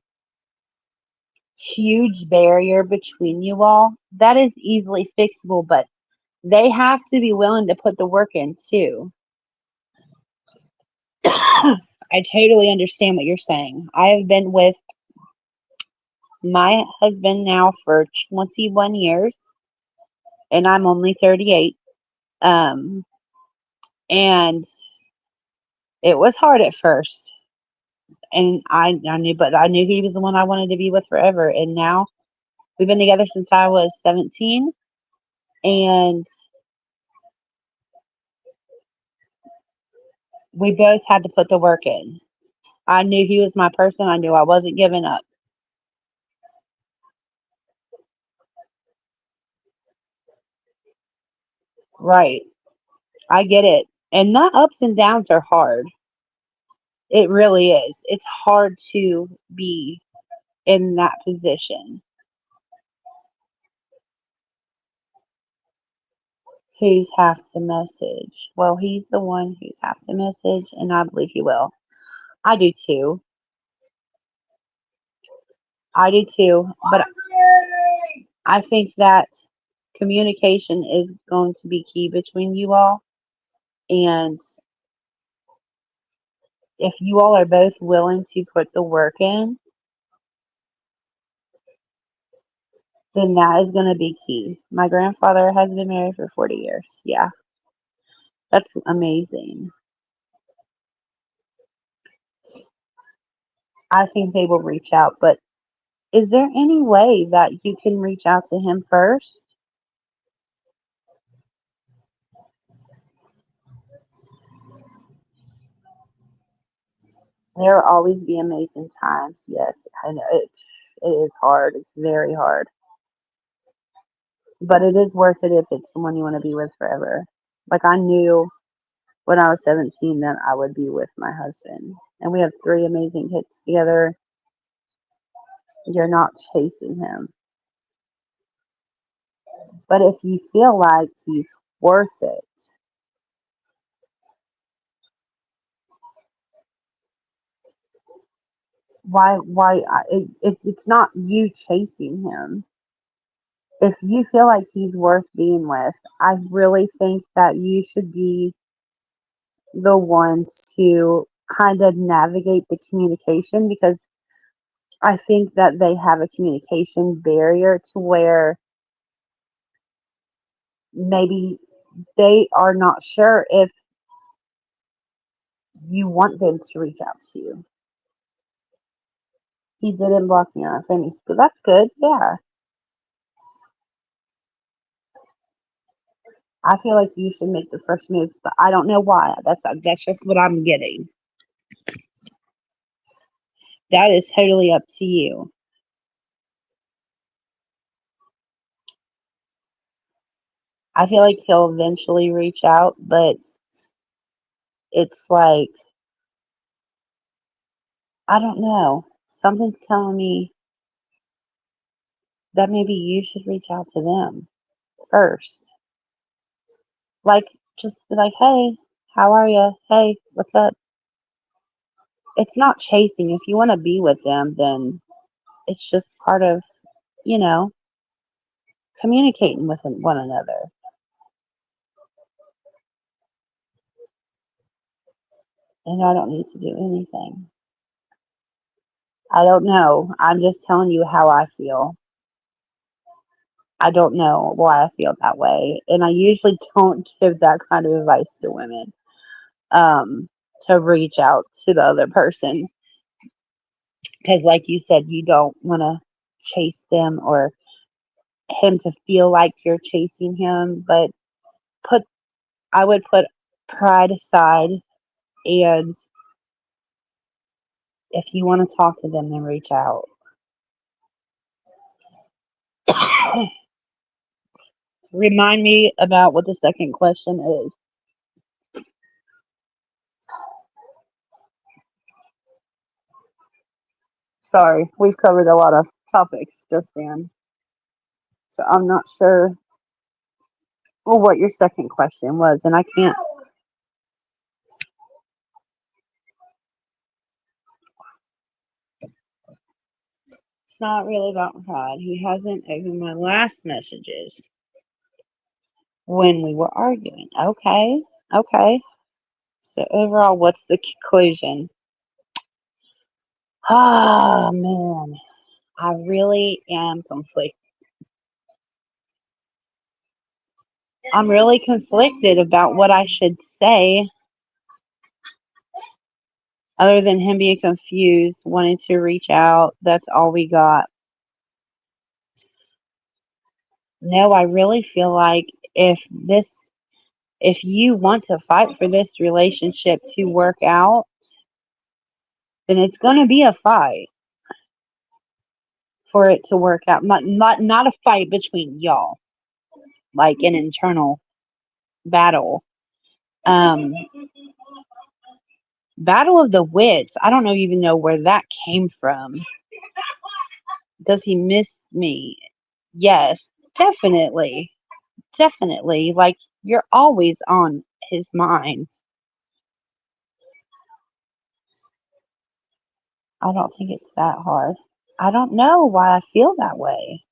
huge barrier between you all, that is easily fixable, but they have to be willing to put the work in too. I totally understand what you're saying. I have been with my husband now for 21 years, and I'm only 38. Um, and it was hard at first. And I knew he was the one I wanted to be with forever. And now we've been together since I was 17, and we both had to put the work in. I knew he was my person. I knew I wasn't giving up. Right. I get it. And the ups and downs are hard. It really is. It's hard to be in that position. Who's have to message? Well, he's the one who's have to message, and I believe he will. I do too. I do too. But I think that communication is going to be key between you all. And if you all are both willing to put the work in, then that is going to be key. My grandfather has been married for 40 years. Yeah, that's amazing. I think they will reach out, but is there any way that you can reach out to him first? There will always be amazing times. Yes, I know it is hard. It's very hard, but it is worth it if it's someone you want to be with forever. Like I knew when I was 17 that I would be with my husband, and we have three amazing kids together. You're not chasing him, but if you feel like he's worth it, it's not you chasing him. If you feel like he's worth being with, I really think that you should be the one to kind of navigate the communication, because I think that they have a communication barrier to where maybe they are not sure if you want them to reach out to you. He didn't block me on friendly, but that's good. Yeah. I feel like you should make the first move, but I don't know why. That's just what I'm getting. That is totally up to you. I feel like he'll eventually reach out, but it's like I don't know. Something's telling me that maybe you should reach out to them first. Like just be like, "Hey, how are you? Hey, what's up?" It's not chasing. If you want to be with them, then it's just part of, you know, communicating with one another. And I don't need to do anything. I don't know. I'm just telling you how I feel. I don't know why I feel that way. And I usually don't give that kind of advice to women, um, to reach out to the other person. Because, like you said, you don't want to chase them or him to feel like you're chasing him. But put, I would put pride aside. And if you want to talk to them, then reach out. Remind me about what the second question is. Sorry, we've covered a lot of topics just then. So I'm not sure what your second question was, and I can't. It's not really about pride. He hasn't opened my last messages when we were arguing. Okay, okay. So overall, what's the conclusion? Ah, man, I really am conflicted. I'm really conflicted about what I should say, other than him being confused, wanting to reach out. That's all we got. No, I really feel like if this, if you want to fight for this relationship to work out, then it's going to be a fight for it to work out. Not a fight between y'all, like an internal battle. Um, Battle of the wits. I don't know even know where that came from. Does he miss me? Yes, definitely. Definitely. Like you're always on his mind. I don't think it's that hard. I don't know why I feel that way.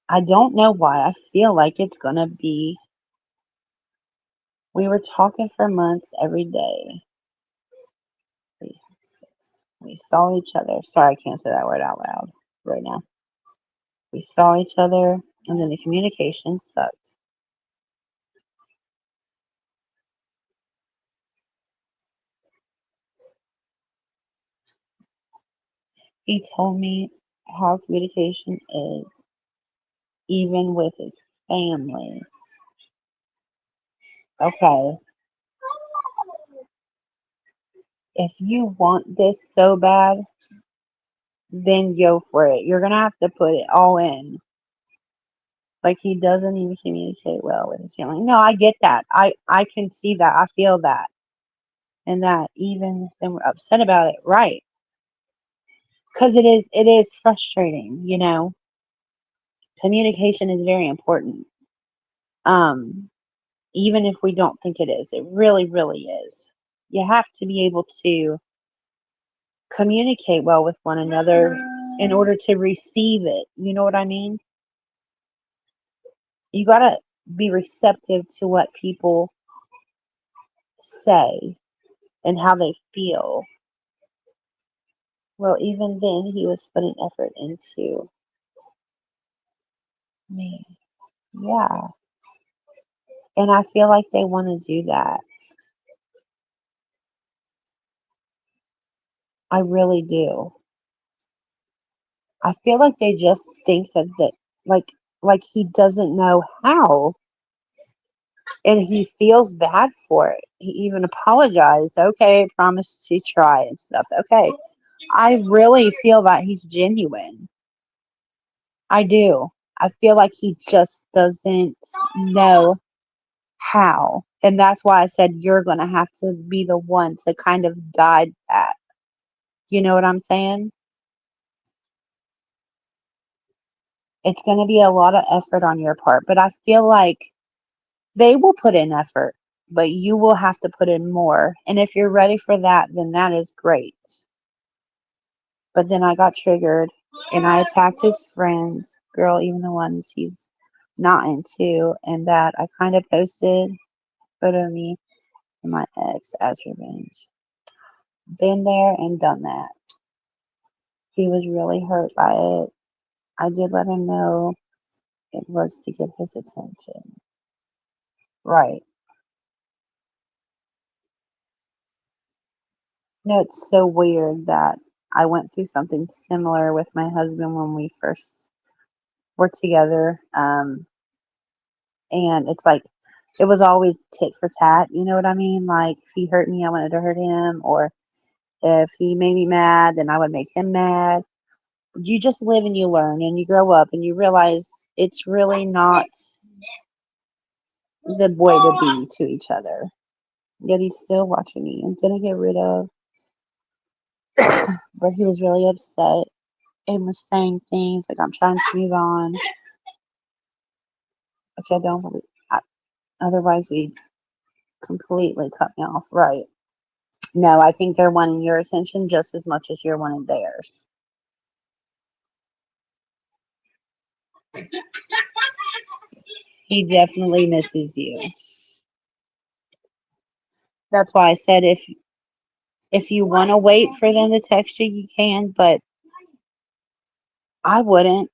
I don't know why I feel like it's gonna be. We were talking for months every day. We saw each other. Sorry, I can't say that word out loud right now. We saw each other, and then the communication sucked. He told me how communication is, even with his family. Okay, if you want this so bad, then go for it. You're gonna have to put it all in. Like he doesn't even communicate well with his family. No, I get that. I can see that. I feel that. And that even then we're upset about it, right? Because it is frustrating, you know. Communication is very important. Um, Even if we don't think it is, it really, really is. You have to be able to communicate well with one another in order to receive it. You know what I mean? You gotta be receptive to what people say and how they feel. Well, even then, he was putting effort into me. Yeah. And I feel like they want to do that. I really do. I feel like they just think that like like he doesn't know how, and he feels bad for it. He even apologized. Okay, promised to try and stuff. Okay. I really feel that he's genuine. I do. I feel like he just doesn't know how. And that's why I said you're going to have to be the one to kind of guide that. You know what I'm saying? It's going to be a lot of effort on your part, but I feel like they will put in effort, but you will have to put in more. And if you're ready for that, then that is great. But then I got triggered and I attacked his friends, girl, even the ones he's not into, and that I kind of posted a photo of me and my ex as revenge. Been there and done that. He was really hurt by it. I did let him know it was to get his attention. Right. No, it's so weird that I went through something similar with my husband when we first were together. And it's like, it was always tit for tat. You know what I mean? Like, if he hurt me, I wanted to hurt him. Or if he made me mad, then I would make him mad. You just live and you learn and you grow up and you realize it's really not the way to be to each other. Yet he's still watching me and didn't get rid of. But he was really upset and was saying things like, I'm trying to move on, which I don't believe. Otherwise, we'd completely cut me off. Right. No, I think they're wanting your attention just as much as you're wanting theirs. He definitely misses you. That's why I said if you want to wait for them to text you, you can, but I wouldn't.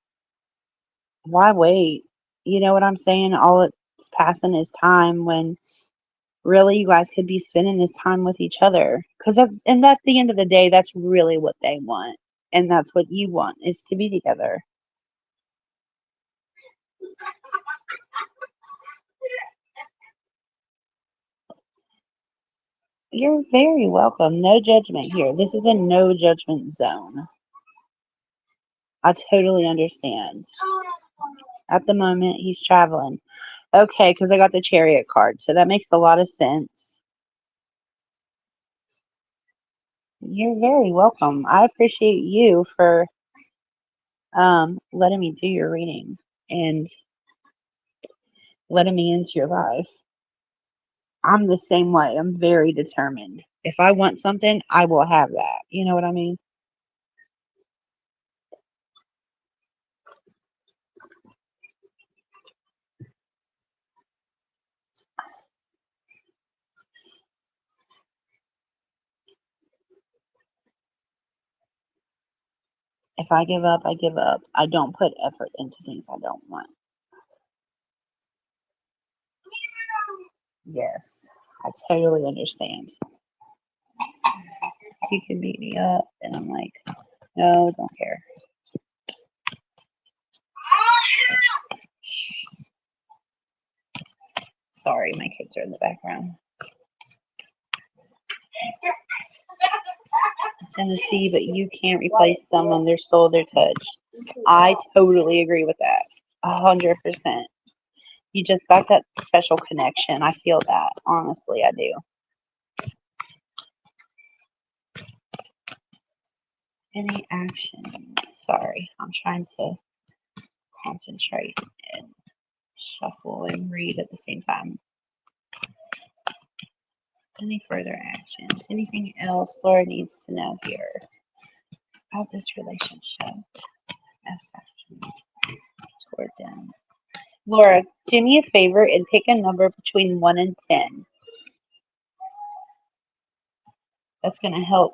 Why wait? You know what I'm saying? All it's passing is time when really you guys could be spending this time with each other. Cause and at the end of the day, that's really what they want. And that's what you want is to be together. You're very welcome. No judgment here. This is a no judgment zone. I totally understand. At the moment, he's traveling. Okay, because I got the chariot card. So that makes a lot of sense. You're very welcome. I appreciate you for letting me do your reading and letting me into your life. I'm the same way. I'm very determined. If I want something, I will have that. You know what I mean? If I give up, I give up. I don't put effort into things I don't want. Yes, I totally understand. You can beat me up, and I'm like, no, don't care. Shh. Sorry, my kids are in the background. Tennessee, but you can't replace someone, their soul, their touch. I totally agree with that. 100%. You just got that special connection. I feel that. Honestly, I do. Any actions? Sorry, I'm trying to concentrate and shuffle and read at the same time. Any further actions? Anything else Laura needs to know here about this relationship? Toward them. Laura, do me a favor and pick a number between 1 and 10. That's going to help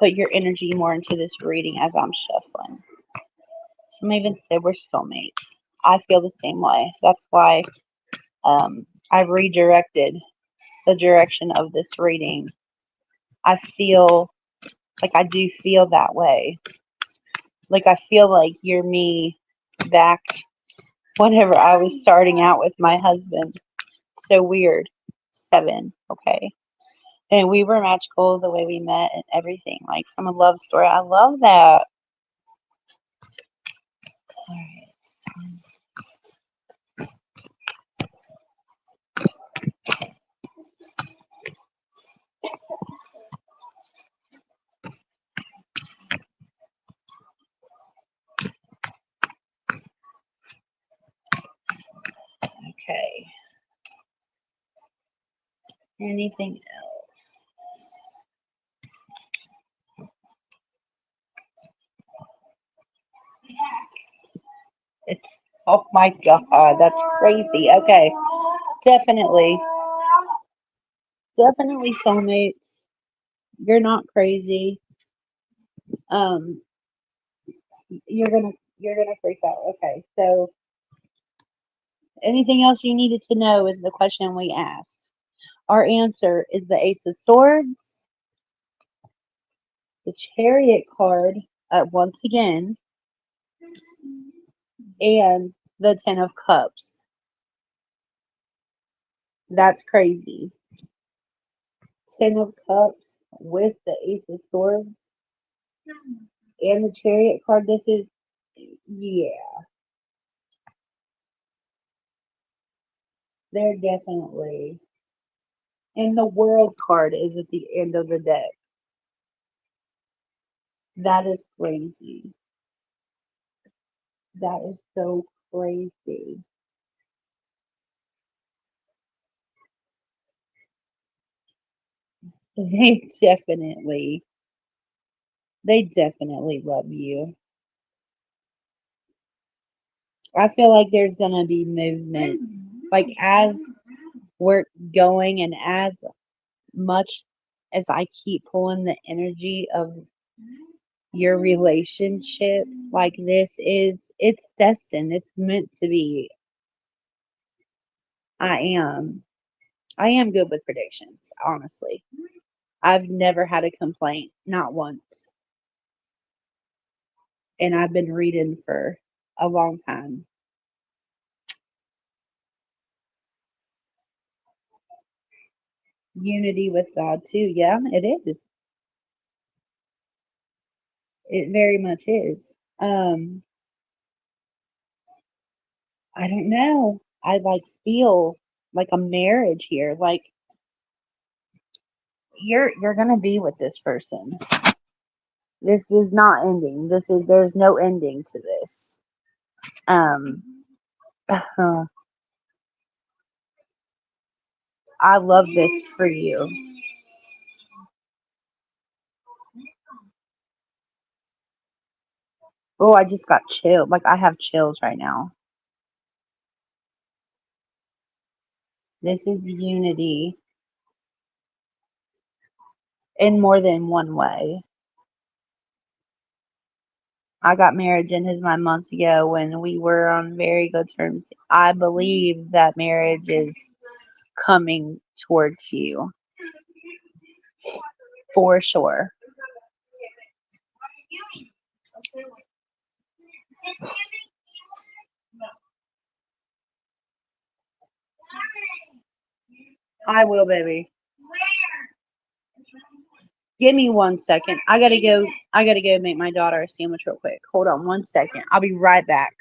put your energy more into this reading as I'm shuffling. Some even said we're soulmates. I feel the same way. That's why I've redirected the direction of this reading. I feel like I do feel that way. Like, I feel like you're me back whenever I was starting out with my husband. So weird. 7, okay. And we were magical the way we met and everything, like from a love story. I love that. Alright, okay. Anything else? It's, oh my God, that's crazy. Okay, definitely, definitely soulmates. You're not crazy. Um, you're gonna freak out. Okay, so anything else you needed to know is the question we asked. Our answer is the Ace of Swords, the Chariot card, once again, and the Ten of Cups. That's crazy. Ten of Cups with the Ace of Swords and the Chariot card. This is, yeah, they're definitely. And the World card is at the end of the deck. That is crazy. That is so crazy. They definitely, they definitely love you. I feel like there's gonna be movement. Like, as we're going and as much as I keep pulling the energy of your relationship, like, it's destined. It's meant to be. I am. I am good with predictions, honestly. I've never had a complaint, not once. And I've been reading for a long time. Unity with God too. Yeah, it is. It very much is. I don't know. I like feel like a marriage here. Like, you're gonna be with this person. This is not ending. There's no ending to this. Um I love this for you. Oh, I just got chilled. Like, I have chills right now. This is unity in more than one way. I got married in his mind months ago when we were on very good terms. I believe that marriage is coming towards you for sure. I will, baby. Give me 1 second. I gotta go. I gotta go make my daughter a sandwich real quick. Hold on 1 second. I'll be right back.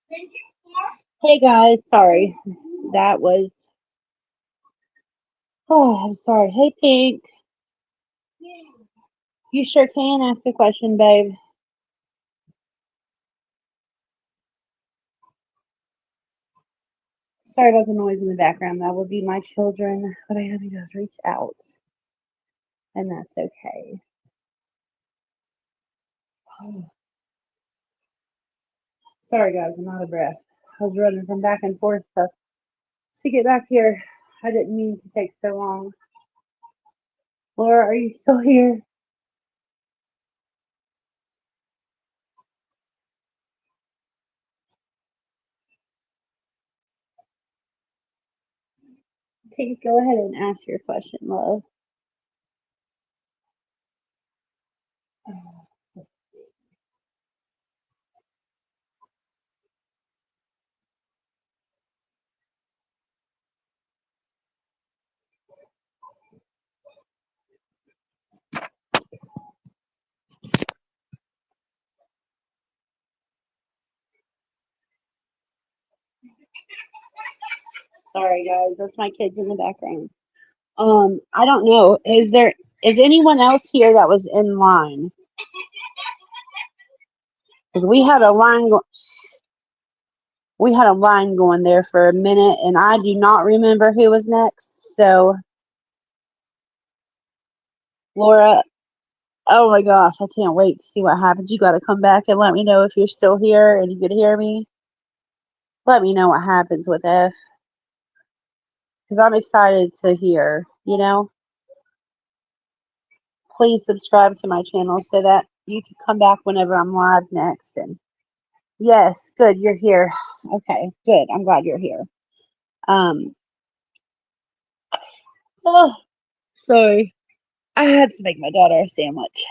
Hey guys, sorry. That was. Oh, I'm sorry. Hey Pink, you sure can ask a question, babe. Sorry about the noise in the background. That would be my children, but I hope he does reach out, and that's okay. Oh, sorry guys, I'm out of breath. I was running from back and forth to get back here. I didn't mean to take so long. Laura, are you still here? Pink, go ahead and ask your question, love. Sorry guys, that's my kids in the background. I don't know. Is anyone else here that was in line? Because we had a line going there for a minute, and I do not remember who was next. So, Laura, oh my gosh, I can't wait to see what happens. You got to come back and let me know if you're still here and you could hear me. Let me know what happens with F, because I'm excited to hear. Please subscribe to my channel so that you can come back whenever I'm live next. And yes, good, you're here. Okay, good. I'm glad you're here. Um, oh, sorry. I had to make my daughter a sandwich.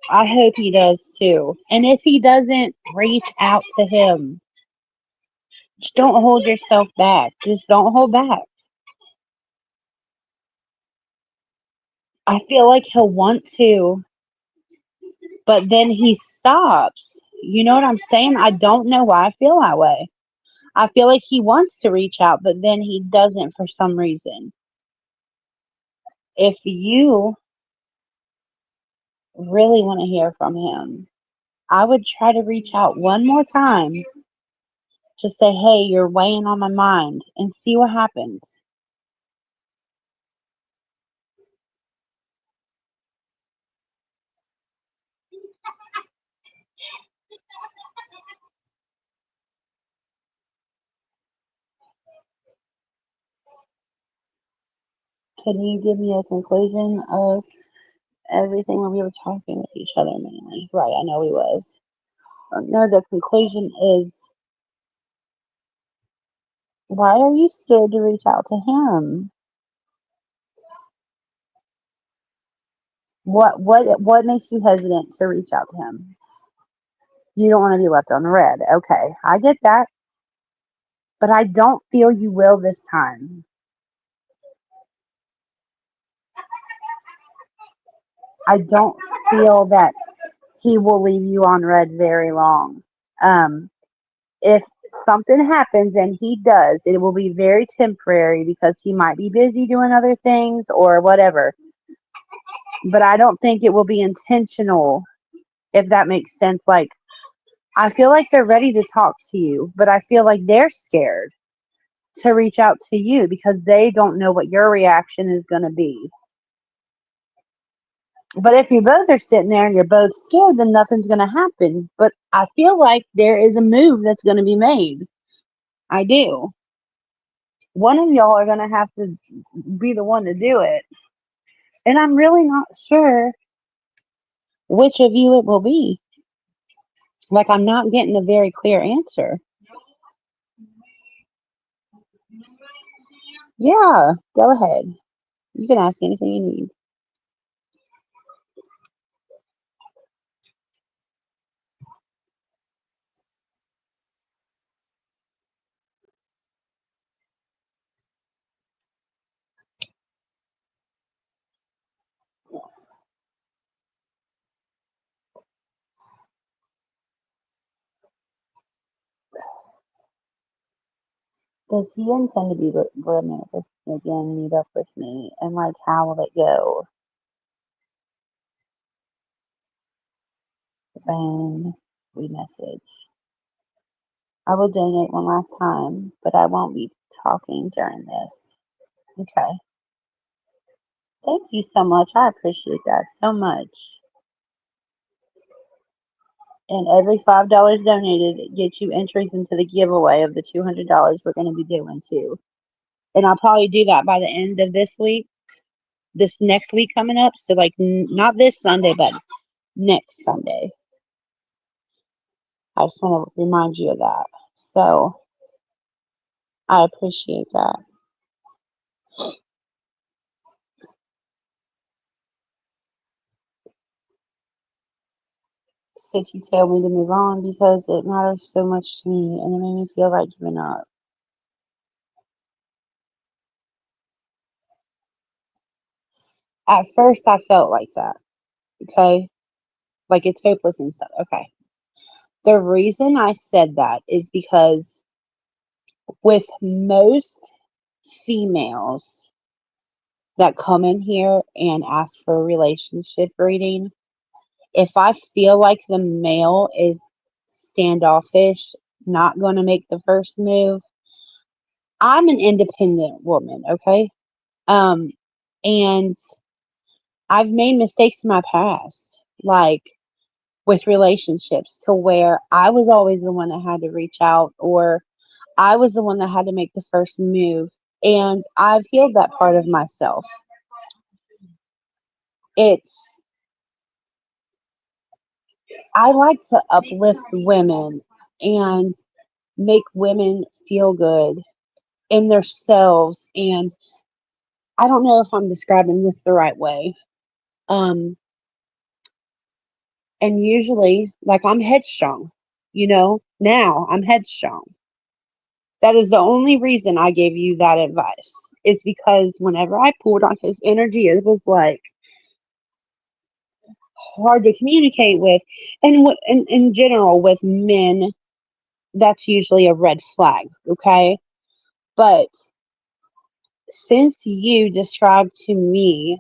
I hope he does too. And if he doesn't, reach out to him. Just don't hold yourself back. Just don't hold back. I feel like he'll want to, but then he stops. You know what I'm saying? I don't know why I feel that way. I feel like he wants to reach out, but then he doesn't for some reason. If you really want to hear from him, I would try to reach out one more time. Just say, hey, you're weighing on my mind, and see what happens. Can you give me a conclusion of everything when we were talking with each other mainly? Right, I know he was. No, the conclusion is, why are you scared to reach out to him? What makes you hesitant to reach out to him? You don't want to be left on red. Okay, I get that, but I don't feel you will this time. I don't feel that he will leave you on red very long. Um, if something happens, and he does, it will be very temporary because he might be busy doing other things or whatever. But I don't think it will be intentional, if that makes sense. Like, I feel like they're ready to talk to you, but I feel like they're scared to reach out to you because they don't know what your reaction is going to be. But if you both are sitting there and you're both scared, then nothing's going to happen. But I feel like there is a move that's going to be made. I do. One of y'all are going to have to be the one to do it. And I'm really not sure which of you it will be. Like, I'm not getting a very clear answer. Yeah, go ahead. You can ask anything you need. Does he intend to be romantic with me again, meet up with me, and like how will it go? When we message. I will donate one last time, but I won't be talking during this. Okay. Thank you so much. I appreciate that so much. And every $5 donated gets you entries into the giveaway of the $200 we're going to be doing too. And I'll probably do that by the end of this week, this next week coming up. So, like, not this Sunday, but next Sunday. I just want to remind you of that. So, I appreciate that. Since you tell me to move on because it matters so much to me and it made me feel like giving up. At first, I felt like that. Okay. Like it's hopeless and stuff. Okay. The reason I said that is because with most females that come in here and ask for a relationship reading, if I feel like the male is standoffish, not going to make the first move, I'm an independent woman, okay? Um, and I've made mistakes in my past, like with relationships, to where I was always the one that had to reach out, or I was the one that had to make the first move. And I've healed that part of myself. It's, I like to uplift women and make women feel good in themselves. And I don't know if I'm describing this the right way. Um, and usually, like, I'm headstrong, now I'm headstrong. That is the only reason I gave you that advice, is because whenever I pulled on his energy, it was like hard to communicate with. And in general, with men, that's usually a red flag, okay? But since you described to me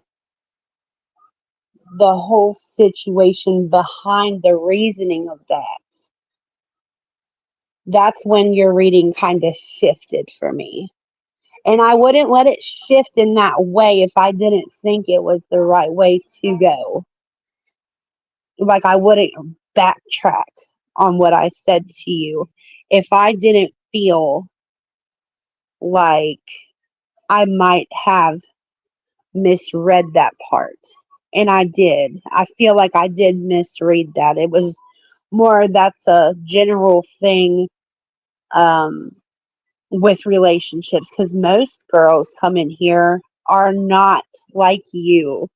the whole situation behind the reasoning of that, that's when your reading kind of shifted for me. And I wouldn't let it shift in that way if I didn't think it was the right way to go. Like, I wouldn't backtrack on what I said to you if I didn't feel like I might have misread that part. And I did. I feel like I did misread that. It was more, that's a general thing um, with relationships, because most girls come in here are not like you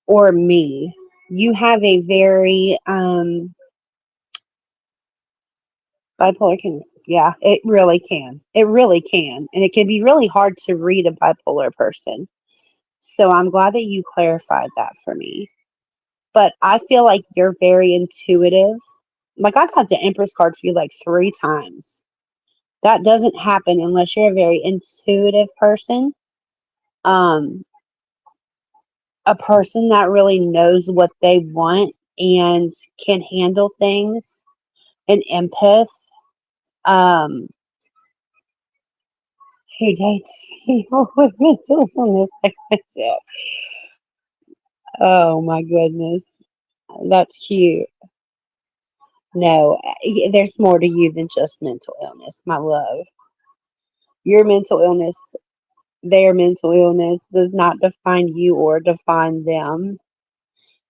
or me. You have a very bipolar can, yeah, it really can. It really can. And it can be really hard to read a bipolar person. So I'm glad that you clarified that for me. But I feel like you're very intuitive. Like, I got the Empress card for you like 3 times. That doesn't happen unless you're a very intuitive person. Um, a person that really knows what they want and can handle things, an empath, um, who dates people with mental illness like myself. Oh my goodness. That's cute. No, there's more to you than just mental illness, my love. Your mental illness, their mental illness, does not define you or define them.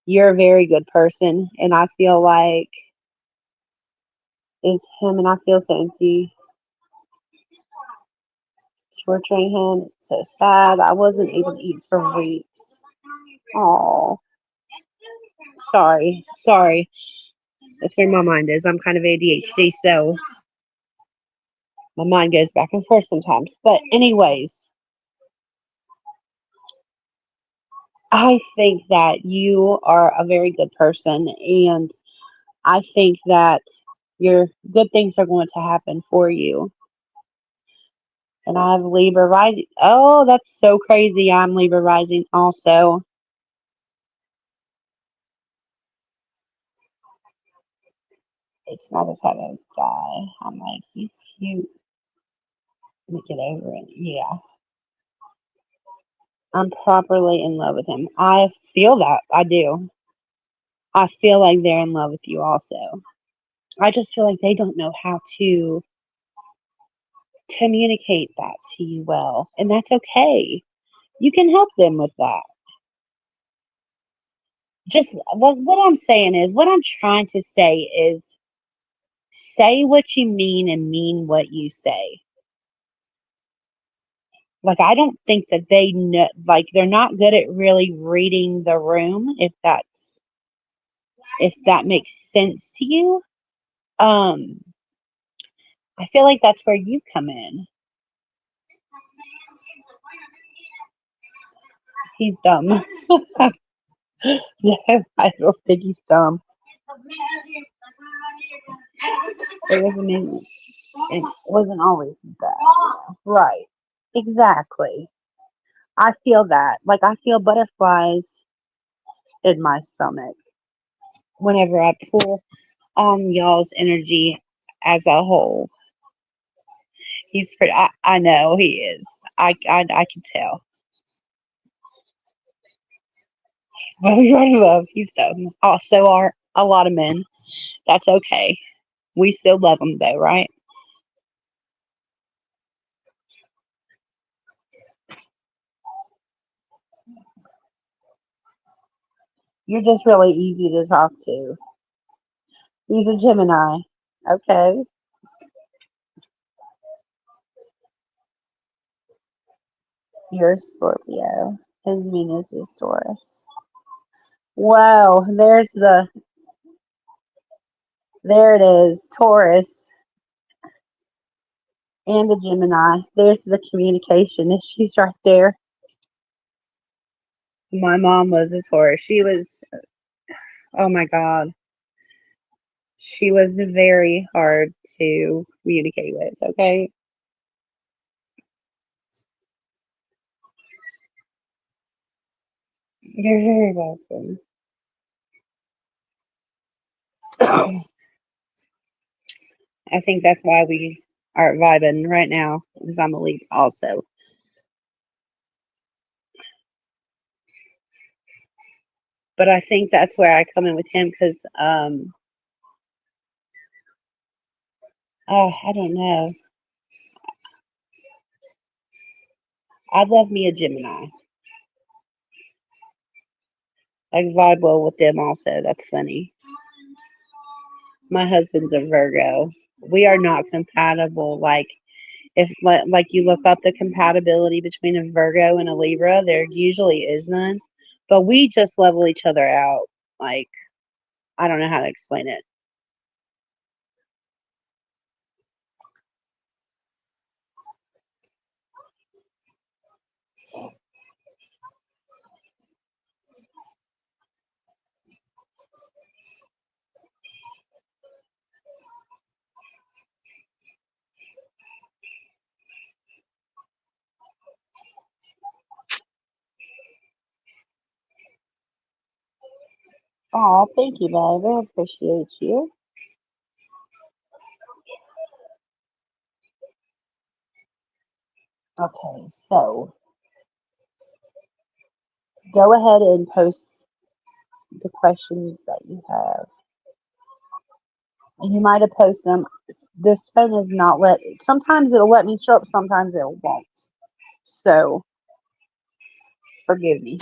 You're a very good person, and I feel like it's him, and I feel so empty torturing him. It's so sad. I wasn't able to eat for weeks. Oh, sorry. That's where my mind is. I'm kind of ADHD, so my mind goes back and forth sometimes. But anyways, I think that you are a very good person, and I think that your good things are going to happen for you. And I have Libra rising. Oh, that's so crazy. I'm Libra rising also. It's not a type of guy. I'm like, he's cute. Let me get over it. Yeah. I'm properly in love with him. I feel that. I do. I feel like they're in love with you also. I just feel like they don't know how to communicate that to you well. And that's okay. You can help them with that. Just what I'm saying is, what I'm trying to say is say what you mean and mean what you say. Like, I don't think that they know, like, they're not good at really reading the room, if that makes sense to you. Um, I feel like that's where you come in. He's dumb. No, I don't think he's dumb. It wasn't always that. Right. Exactly. I feel that. Like, I feel butterflies in my stomach whenever I pull on y'all's energy as a whole. He's pretty. I know he is. I can tell. But we already love. He's dumb. Also, are a lot of men. That's okay. We still love him though, right? You're just really easy to talk to. He's a Gemini. Okay. You're a Scorpio. His Venus is Taurus. Wow, there it is, Taurus and a Gemini. There's the communication issues right there. My mom was a Taurus. Oh my God, she was very hard to communicate with, okay? You're very welcome. I think that's why we are vibing right now, because I'm a lead also. But I think that's where I come in with him because, oh, I don't know. I'd love me a Gemini. I vibe well with them also. That's funny. My husband's a Virgo. We are not compatible. Like, if like you look up the compatibility between a Virgo and a Libra, there usually is none. But we just level each other out. Like, I don't know how to explain it. Oh, thank you, babe. I appreciate you. Okay, so go ahead and post the questions that you have. You might have posted them. This phone is not let. Sometimes it'll let me show up. Sometimes it won't. So forgive me.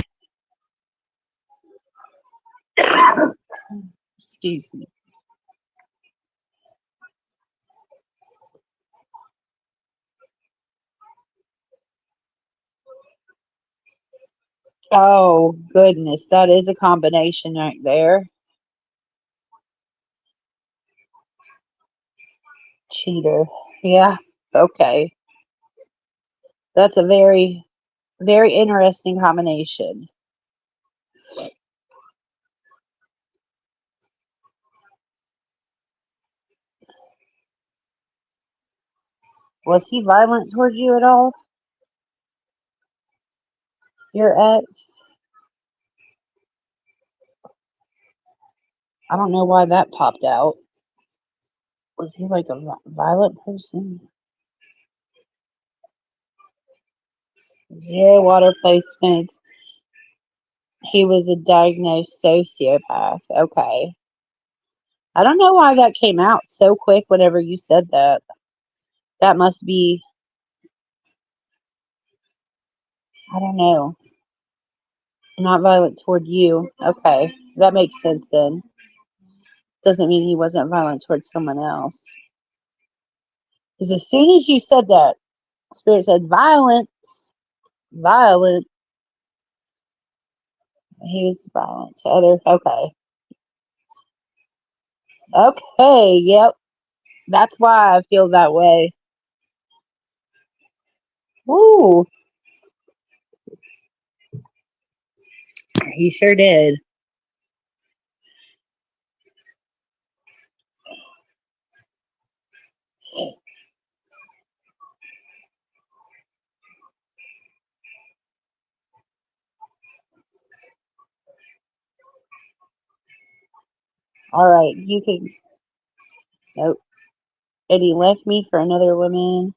Excuse me. Oh goodness, that is a combination right there. Cheater. Yeah. Okay. That's a very, very interesting combination. Was he violent towards you at all? Your ex? I don't know why that popped out. Was he like a violent person? Zero water placements. He was a diagnosed sociopath. Okay. I don't know why that came out so quick whenever you said that. That must be, I don't know, not violent toward you. Okay. That makes sense then. Doesn't mean he wasn't violent towards someone else. Because as soon as you said that, Spirit said violence, violent. He was violent to other. Okay. Okay. Yep. That's why I feel that way. Woo. He sure did. All right. You can. Nope. And he left me for another woman.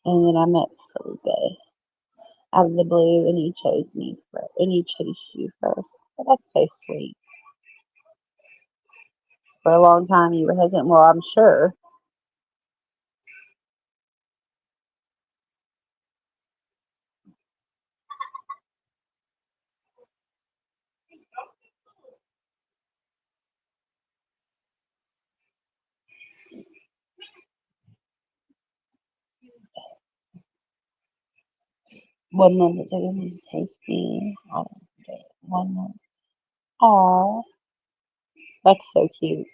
And then I met Felipe out of the blue, and he chose me first. And he chose you first. Well, that's so sweet. For a long time, you were hesitant. Well, I'm sure. One month it took him to take me on a date. 1 month. Aw, that's so cute.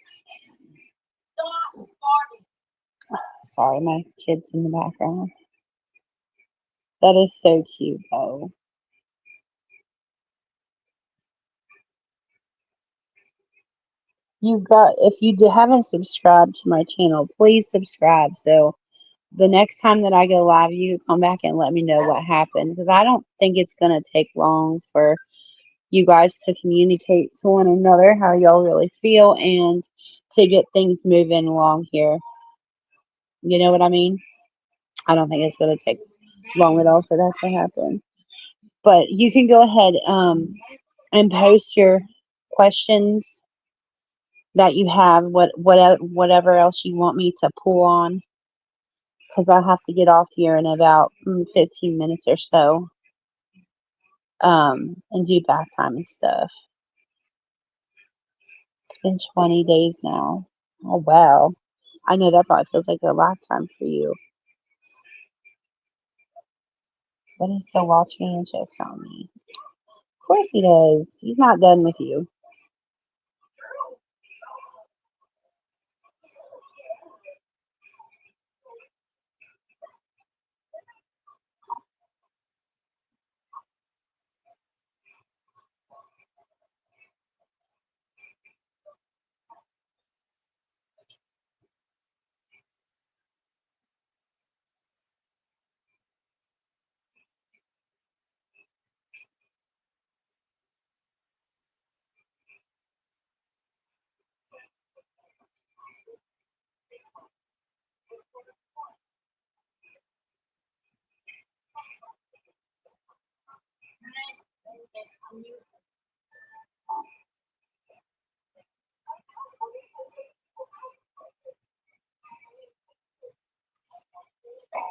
Sorry, my kid's in the background. That is so cute, though. If you haven't subscribed to my channel, please subscribe. So the next time that I go live, you can come back and let me know what happened. Because I don't think it's going to take long for you guys to communicate to one another how y'all really feel and to get things moving along here. You know what I mean? I don't think it's going to take long at all for that to happen. But you can go ahead and post your questions that you have, whatever else you want me to pull on, because I have to get off here in about 15 minutes or so, and do bath time and stuff. It's been 20 days now. Oh, wow. I know that probably feels like a lifetime for you. But he's still watching and checks on me. Of course he does. He's not done with you.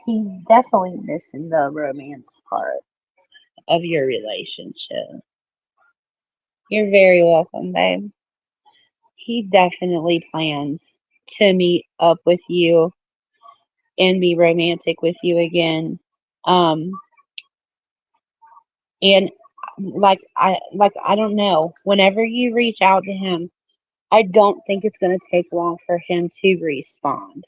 He's definitely missing the romance part of your relationship. You're very welcome, babe. He definitely plans to meet up with you and be romantic with you again. Um, and I don't know. Whenever you reach out to him, I don't think it's going to take long for him to respond.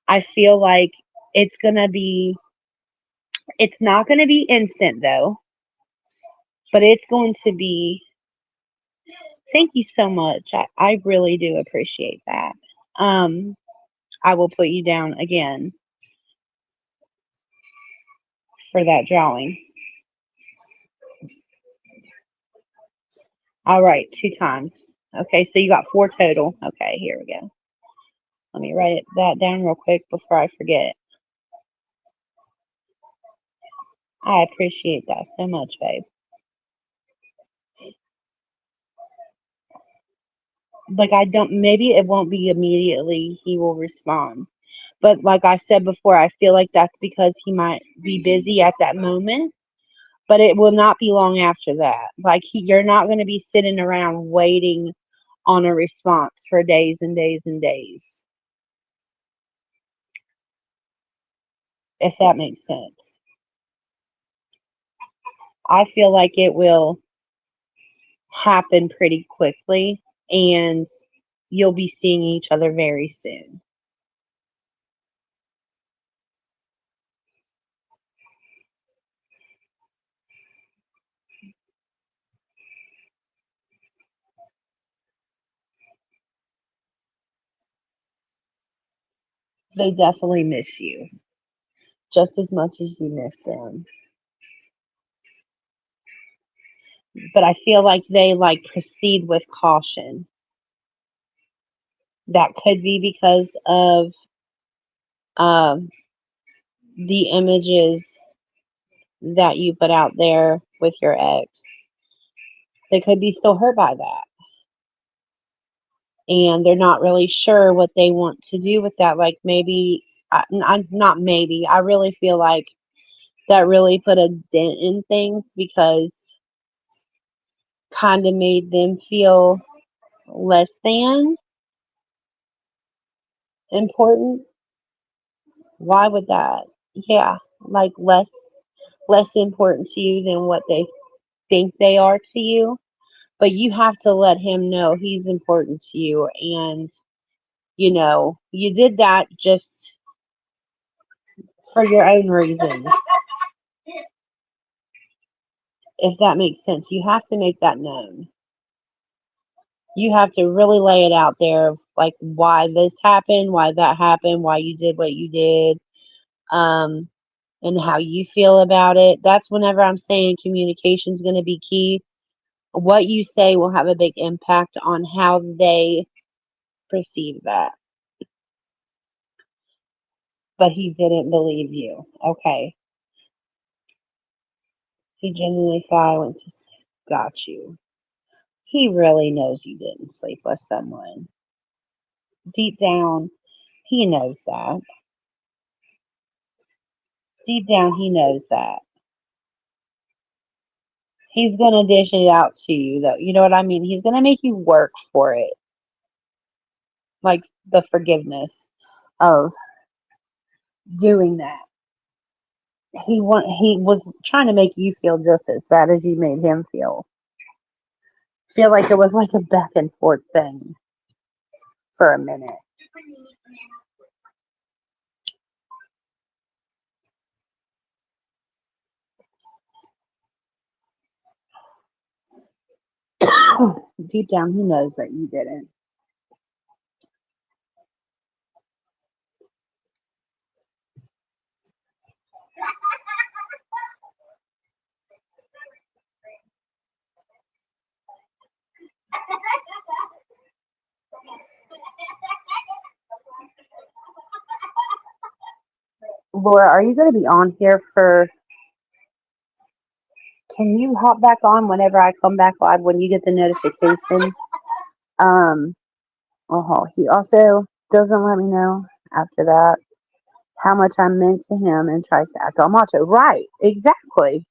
I feel like it's going to be it's not going to be instant though, but it's going to be. Thank you so much. I really do appreciate that. Um I will put you down again for that drawing. All right, 2 times. Okay, so you got 4 total. Okay, here we go. Let me write that down real quick before I forget. I appreciate that so much, babe. Like, maybe it won't be immediately he will respond. But like I said before, I feel like that's because he might be busy at that moment. But it will not be long after that. Like, you're not going to be sitting around waiting on a response for days and days and days. If that makes sense. I feel like it will happen pretty quickly, and you'll be seeing each other very soon. They definitely miss you just as much as you miss them. But I feel like they like proceed with caution. That could be because of um, the images that you put out there with your ex. They could be still hurt by that. And they're not really sure what they want to do with that. Like, maybe, not maybe, I really feel like that really put a dent in things, because kind of made them feel less than important. Why would that? Yeah, like less important to you than what they think they are to you. But you have to let him know he's important to you, and you did that just for your own reasons. If that makes sense, you have to make that known. You have to really lay it out there, like why this happened, why that happened, why you did what you did, um, and how you feel about it. That's whenever I'm saying communication is going to be key. What you say will have a big impact on how they perceive that. But he didn't believe you. Okay. He genuinely thought I went to sleep. Got you. He really knows you didn't sleep with someone. Deep down, he knows that. Deep down, he knows that. He's going to dish it out to you, though. You know what I mean? He's going to make you work for it. Like the forgiveness of doing that. He was trying to make you feel just as bad as you made him feel. Feel like it was like a back and forth thing for a minute. Deep down, he knows that you didn't. Laura, are you going to be on here for? Can you hop back on whenever I come back live when you get the notification? Um, he also doesn't let me know after that how much I meant to him and tries to act all macho. Right, exactly.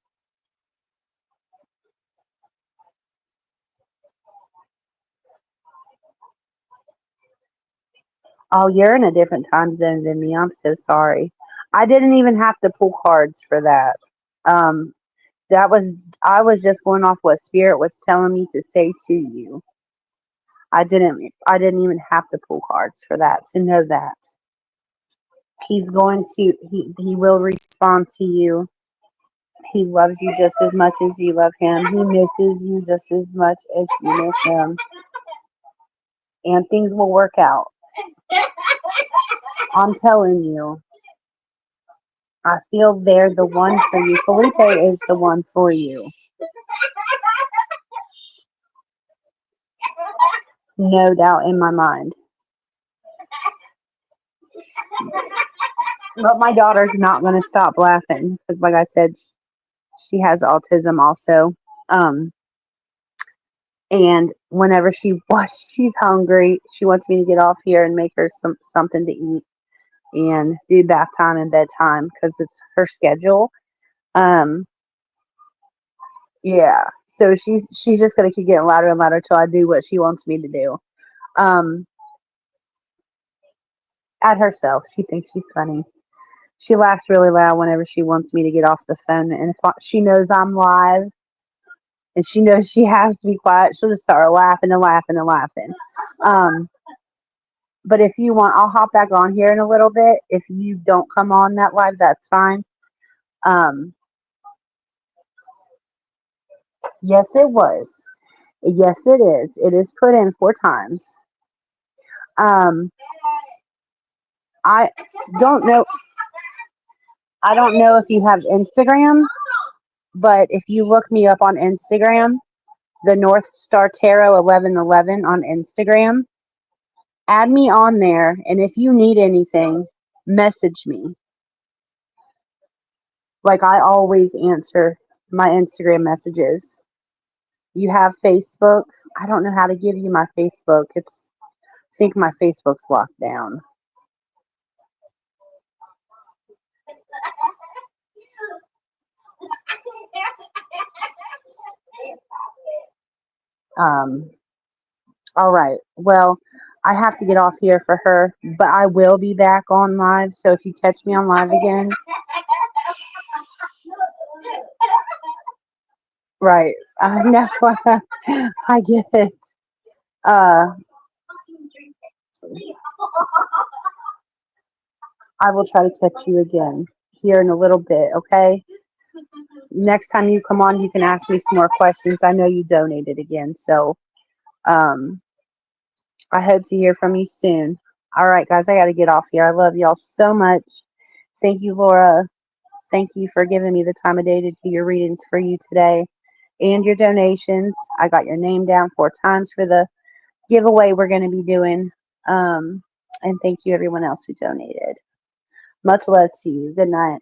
Oh, you're in a different time zone than me. I'm so sorry. I didn't even have to pull cards for that. Um, that was I was just going off what Spirit was telling me to say to you. I didn't even have to pull cards for that to know that. He will respond to you. He loves you just as much as you love him. He misses you just as much as you miss him. And things will work out. I'm telling you, I feel they're the one for you. Felipe is the one for you. No doubt in my mind. But my daughter's not going to stop laughing because, like I said, she has autism also. Um, and whenever she's hungry, she wants me to get off here and make her something to eat and do bath time and bedtime because it's her schedule. Um, yeah. So she's just gonna keep getting louder and louder till I do what she wants me to do. Um, at herself, she thinks she's funny. She laughs really loud whenever she wants me to get off the phone, and if she knows I'm live and she knows she has to be quiet, she'll just start laughing and laughing and laughing. Um, but if you want, I'll hop back on here in a little bit. If you don't come on that live, that's fine. Um, yes, it was. Yes, it is. It is put in 4 times. Um, I don't know. I don't know if you have Instagram, but if you look me up on Instagram, the North Star Tarot 1111 on Instagram, add me on there, and if you need anything, message me. Like I always answer my Instagram messages. You have Facebook. I don't know how to give you my Facebook. I think my Facebook's locked down. Um, all right. Well, I have to get off here for her, but I will be back on live. So if you catch me on live again, right? I know. I get it. Uh, I will try to catch you again here in a little bit. Okay. Next time you come on, you can ask me some more questions. I know you donated again, so um, I hope to hear from you soon. All right, guys, I got to get off here. I love y'all so much. Thank you, Laura. Thank you for giving me the time of day to do your readings for you today and your donations. I got your name down 4 times for the giveaway we're going to be doing. And thank you, everyone else who donated. Much love to you. Good night.